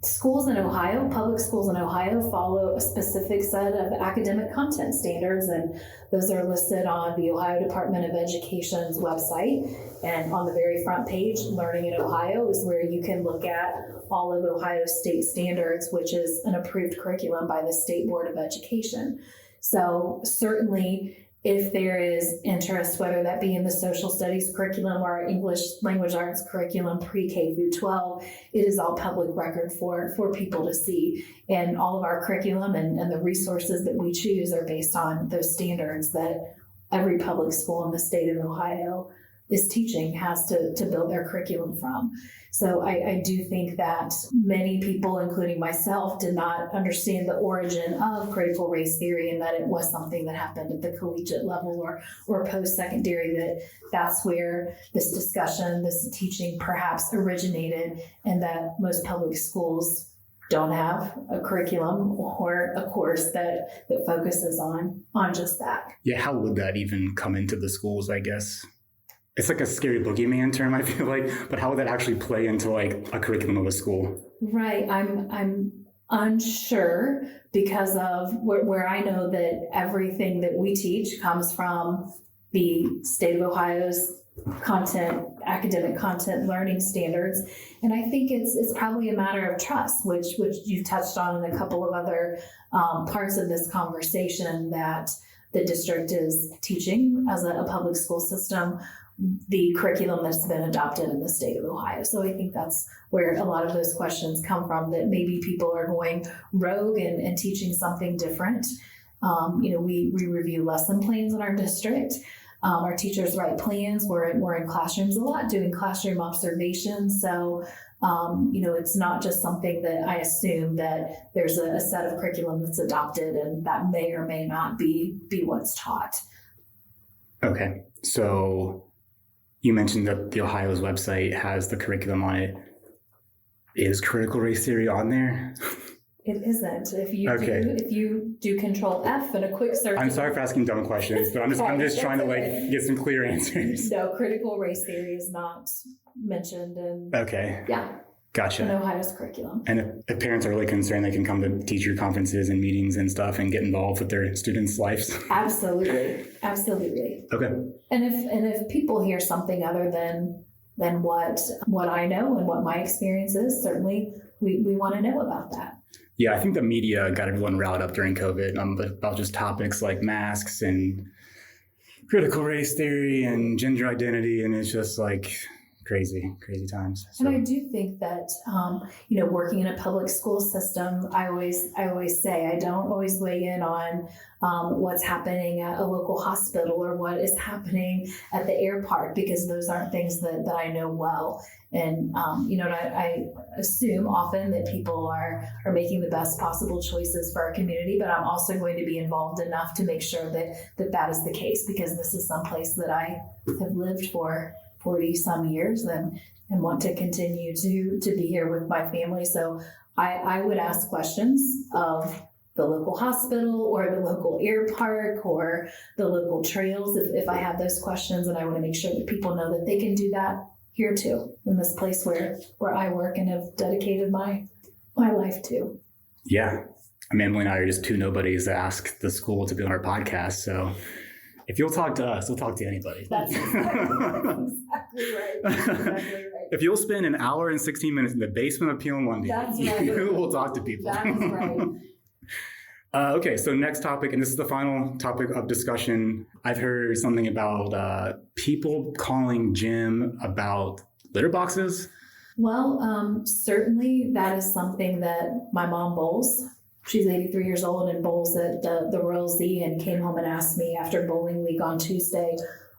schools in Ohio, public schools in Ohio, follow a specific set of academic content standards, and those are listed on the Ohio Department of Education's website. And on the very front page, Learning in Ohio is where you can look at all of Ohio state standards, which is an approved curriculum by the State Board of Education. So certainly, if there is interest, whether that be in the social studies curriculum or English language arts curriculum, pre-K through 12, it is all public record for people to see. And all of our curriculum and the resources that we choose are based on those standards that every public school in the state of Ohio is teaching, has to build their curriculum from. So I do think that many people, including myself, did not understand the origin of critical race theory, and that it was something that happened at the collegiate level or post-secondary, that's where this discussion, this teaching perhaps originated, and that most public schools don't have a curriculum or a course that focuses on just that. Yeah, how would that even come into the schools, I guess? It's like a scary boogeyman term, I feel like, but how would that actually play into like a curriculum of a school? Right. I'm unsure because of where I know that everything that we teach comes from the state of Ohio's academic content learning standards. And I think it's probably a matter of trust, which you've touched on in a couple of other parts of this conversation, that the district is teaching as a public school system the curriculum that's been adopted in the state of Ohio. So I think that's where a lot of those questions come from, that maybe people are going rogue and teaching something different. We review lesson plans in our district. Our teachers write plans. We're in classrooms a lot doing classroom observations. So, it's not just something that I assume that there's a set of curriculum that's adopted and that may or may not be what's taught. Okay. So you mentioned that the Ohio's website has the curriculum on it. Is critical race theory on there? It isn't. If you do Control F and a quick search. I'm sorry for asking dumb questions, but I'm just trying to get some clear answers. No, critical race theory is not mentioned in. Okay. Yeah. Gotcha. In Ohio's curriculum. And if parents are really concerned, they can come to teacher conferences and meetings and stuff and get involved with their students' lives. Absolutely. Okay. And if people hear something other than what I know and what my experience is, certainly we want to know about that. Yeah, I think the media got everyone riled up during COVID about just topics like masks and critical race theory and gender identity, and it's just like crazy times. So. And I do think that, working in a public school system, I always say I don't always weigh in on what's happening at a local hospital or what is happening at the air park, because those aren't things that I know well. And, I assume often that people are making the best possible choices for our community, but I'm also going to be involved enough to make sure that is the case, because this is someplace that I have lived for 40 some years and want to continue to be here with my family. So I would ask questions of the local hospital or the local air park or the local trails if I have those questions, and I want to make sure that people know that they can do that here too, in this place where I work and have dedicated my life to. Yeah. I mean, Emily and I are just two nobodies that ask the school to be on our podcast. So if you'll talk to us, we'll talk to anybody. That's exactly right. If you'll spend an hour and 16 minutes in the basement of Peel and Lundy, we'll talk to people. That's right. Okay, so next topic, and this is the final topic of discussion. I've heard something about people calling Jim about litter boxes. Well, certainly that is something that my mom bowls. She's 83 years old and bowls at the Royal Z, and came home and asked me after bowling league on Tuesday,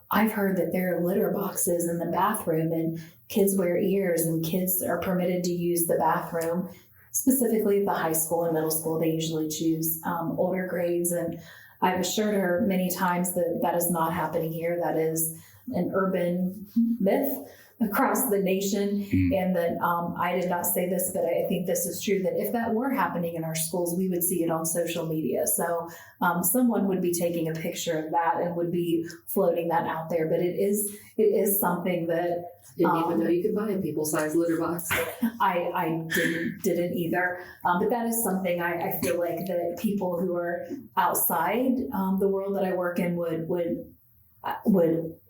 I've heard that there are litter boxes in the bathroom and kids wear ears and kids are permitted to use the bathroom. Specifically the high school and middle school, they usually choose older grades. And I've assured her many times that is not happening here. That is an urban myth across the nation. And that I did not say this, but I think this is true, that if that were happening in our schools, we would see it on social media. So someone would be taking a picture of that and would be floating that out there. But it is something that Didn't even know you could buy a people-sized litter box. I didn't either. But that is something I feel like that people who are outside the world that I work in would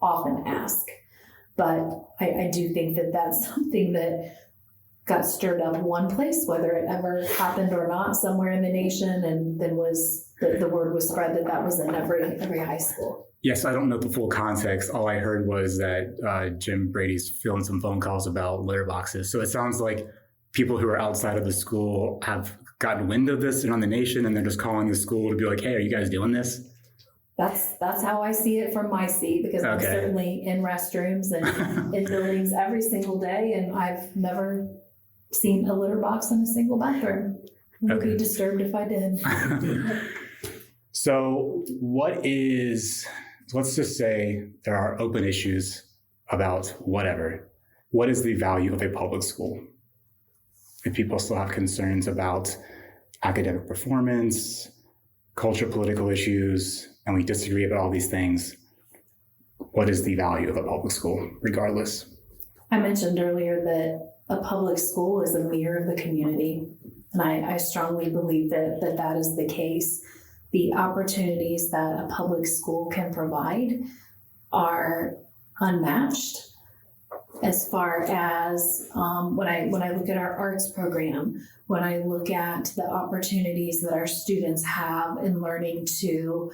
often ask. But I do think that that's something that got stirred up one place, whether it ever happened or not, somewhere in the nation, and then the word was spread that was in every high school. Yes, I don't know the full context. All I heard was that Jim Brady's fielding some phone calls about litter boxes. So it sounds like people who are outside of the school have gotten wind of this and on the nation, and they're just calling the school to be like, hey, are you guys doing this? That's how I see it from my seat, because I'm certainly in restrooms and in buildings every single day, and I've never seen a litter box in a single bathroom. I would be disturbed if I did. So let's just say there are open issues about whatever. What is the value of a public school? If people still have concerns about academic performance, culture, political issues, and we disagree about all these things, what is the value of a public school, regardless? I mentioned earlier that a public school is a mirror of the community, and I strongly believe that is the case. The opportunities that a public school can provide are unmatched. As far as when I look at our arts program, when I look at the opportunities that our students have in learning to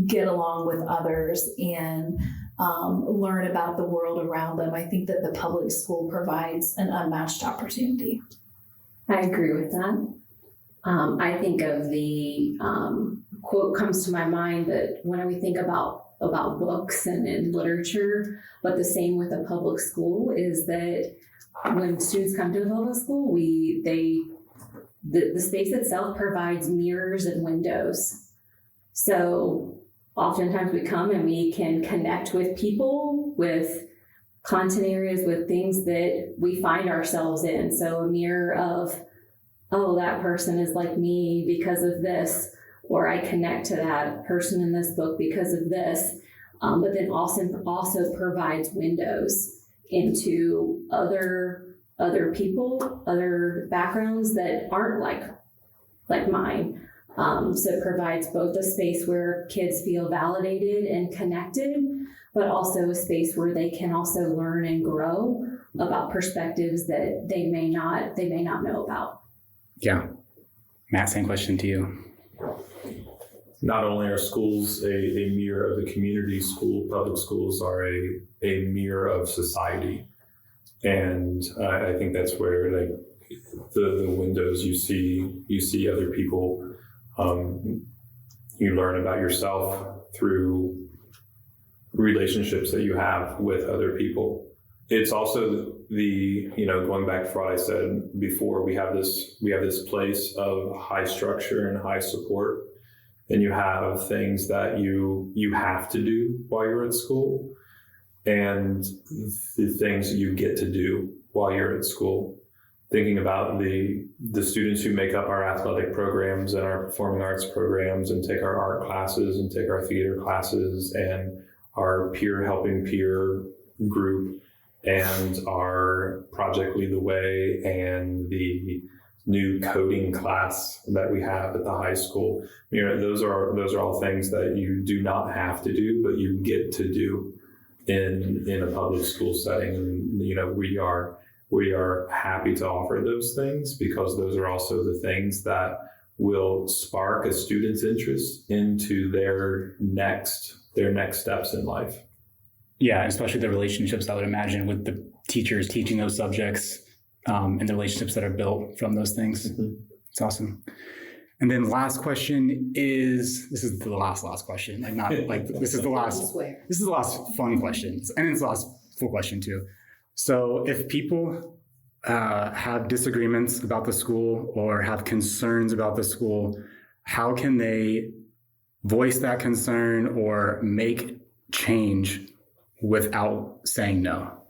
get along with others and learn about the world around them, I think that the public school provides an unmatched opportunity. I agree with that. I think of the quote comes to my mind that when we think about books and literature, but the same with a public school is that when students come to a public school, the space itself provides mirrors and windows. So oftentimes we come and we can connect with people, with content areas, with things that we find ourselves in. So a mirror of, oh, that person is like me because of this, or I connect to that person in this book because of this. But then also provides windows into other people, other backgrounds that aren't like mine. So it provides both a space where kids feel validated and connected, but also a space where they can also learn and grow about perspectives that they may not know about. Yeah. Matt, same question to you. Not only are schools a mirror of the community, public schools are a mirror of society. And I think that's where the windows you see other people. You learn about yourself through relationships that you have with other people. It's also going back to what I said before, we have this place of high structure and high support. And you have things that you have to do while you're at school, and the things you get to do while you're at school. Thinking about the students who make up our athletic programs and our performing arts programs and take our art classes and take our theater classes and our helping peer group and our Project Lead the Way and the new coding class that we have at the high school. Those are all things that you do not have to do, but you get to do in a public school setting. And, we are happy to offer those things because those are also the things that will spark a student's interest into their next steps in life. Yeah, especially the relationships, I would imagine, with the teachers teaching those subjects. And the relationships that are built from those things. Mm-hmm. It's awesome. And then last question this is the last question. This is the last fun question. And it's the last full question too. So if people have disagreements about the school or have concerns about the school, how can they voice that concern or make change without saying no?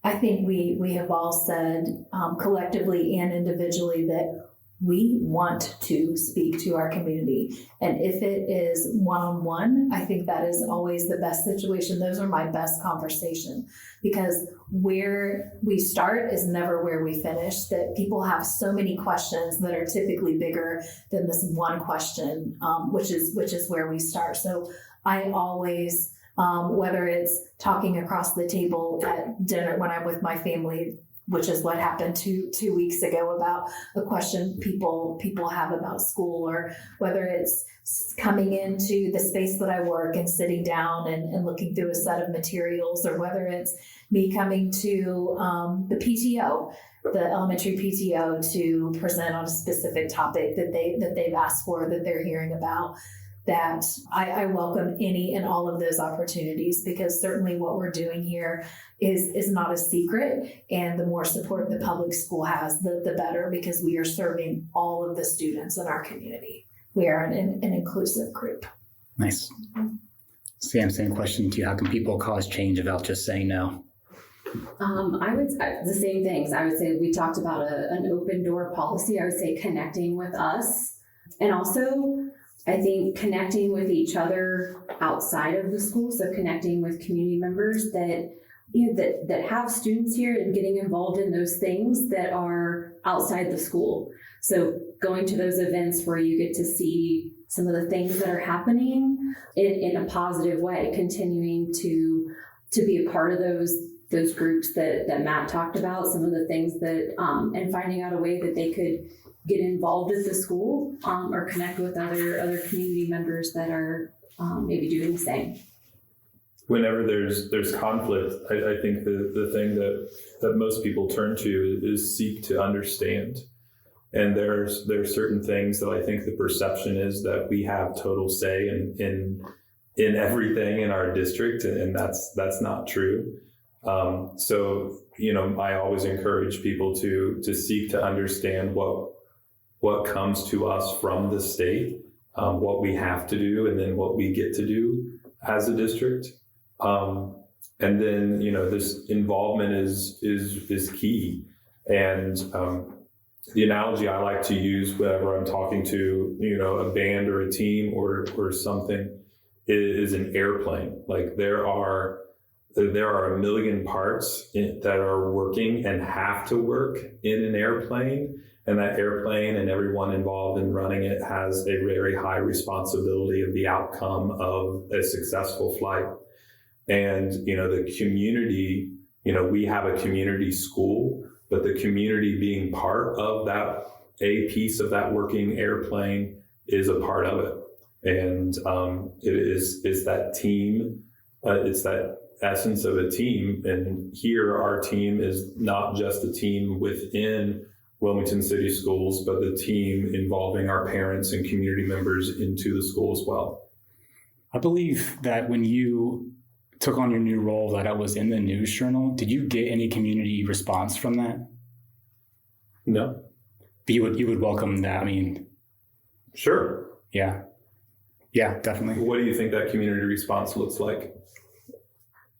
I think we have all said collectively and individually that we want to speak to our community. And if it is one-on-one, I think that is always the best situation. Those are my best conversations, because where we start is never where we finish. That people have so many questions that are typically bigger than this one question, which is where we start. So I always, whether it's talking across the table at dinner when I'm with my family, which is what happened two weeks ago about a question people have about school, or whether it's coming into the space that I work and sitting down and looking through a set of materials, or whether it's me coming to the PTO, the elementary PTO, to present on a specific topic that they've asked for, that they're hearing about. That I welcome any and all of those opportunities, because certainly what we're doing here is not a secret, and the more support the public school has, the better, because we are serving all of the students in our community. We are an inclusive group. Nice. Sam, same question to you. How can people cause change without just saying no? I would the same things. I would say we talked about an open door policy. I would say connecting with us, and also I think connecting with each other outside of the school. So connecting with community members that that have students here, and getting involved in those things that are outside the school. So going to those events where you get to see some of the things that are happening in a positive way, continuing to be a part of those groups that Matt talked about, some of the things that, and finding out a way that they could get involved at the school, or connect with other community members that are maybe doing the same. Whenever there's conflict, I think the thing that most people turn to is seek to understand. And there's certain things that I think the perception is that we have total say in everything in our district, and that's not true. So I always encourage people to seek to understand what comes to us from the state, what we have to do, and then what we get to do as a district. And then, this involvement is key. And the analogy I like to use whenever I'm talking to, a band or a team or something is an airplane. Like there are a million parts that are working and have to work in an airplane. And that airplane and everyone involved in running it has a very high responsibility of the outcome of a successful flight. And, the community, we have a community school, but the community being part of that, a piece of that working airplane is a part of it. And it is that team, it's that essence of a team. And here our team is not just a team within Wilmington City Schools, but the team involving our parents and community members into the school as well. I believe that when you took on your new role, that was in the news journal. Did you get any community response from that? No. But you would welcome that. I mean, sure. Yeah, definitely. What do you think that community response looks like?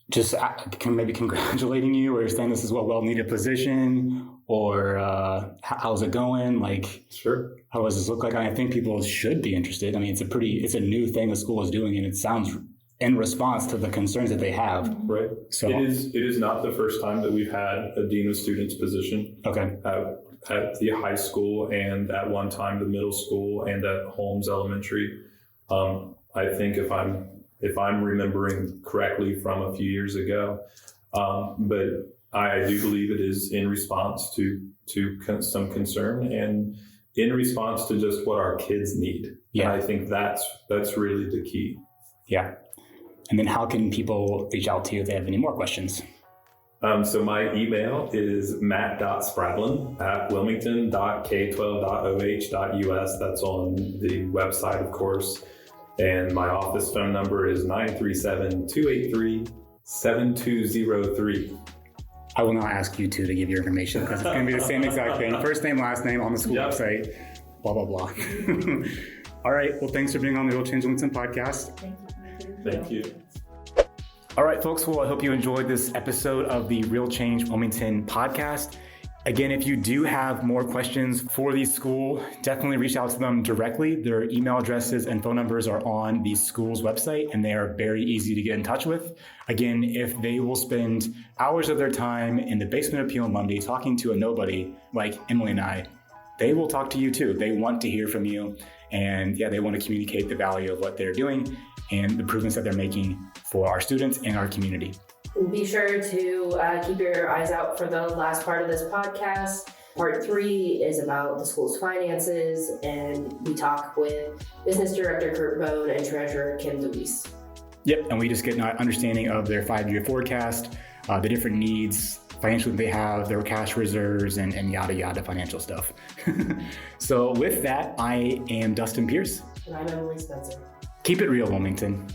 Just maybe congratulating you, or saying this is a well-needed position, or how's it going? Like, sure. How does this look like? I think people should be interested. I mean, it's a new thing the school is doing, and it sounds in response to the concerns that they have. Right. So it is not the first time that we've had a dean of students position. Okay. At the high school, and at one time the middle school, and at Holmes Elementary. I think if I'm remembering correctly from a few years ago, but I do believe it is in response to some concern, and in response to just what our kids need. Yeah. And I think that's really the key. Yeah. And then how can people reach out to you if they have any more questions? So my email is matt.spradlin@wilmington.k12.oh.us. That's on the website, of course. And my office phone number is 937-283-7203. I will not ask you two to give your information, because it's going to be the same exact thing. First name, last name on the school website, blah, blah, blah. All right. Well, thanks for being on the Real Change Wilmington podcast. Thank you. Thank you. All right, folks. Well, I hope you enjoyed this episode of the Real Change Wilmington podcast. Again, if you do have more questions for the school, definitely reach out to them directly. Their email addresses and phone numbers are on the school's website, and they are very easy to get in touch with. Again, if they will spend hours of their time in the basement of Peel and Lundy talking to a nobody like Emily and I, they will talk to you too. They want to hear from you, and they want to communicate the value of what they're doing and the improvements that they're making for our students and our community. Be sure to keep your eyes out for the last part of this podcast. Part 3 is about the school's finances, and we talk with Business Director Kurt Bone and Treasurer Kim DeWeese. Yep, and we just get an understanding of their 5-year forecast, the different needs financially they have, their cash reserves, and yada yada financial stuff. So with that, I am Dustin Pierce. And I'm Emily Spencer. Keep it real, Wilmington.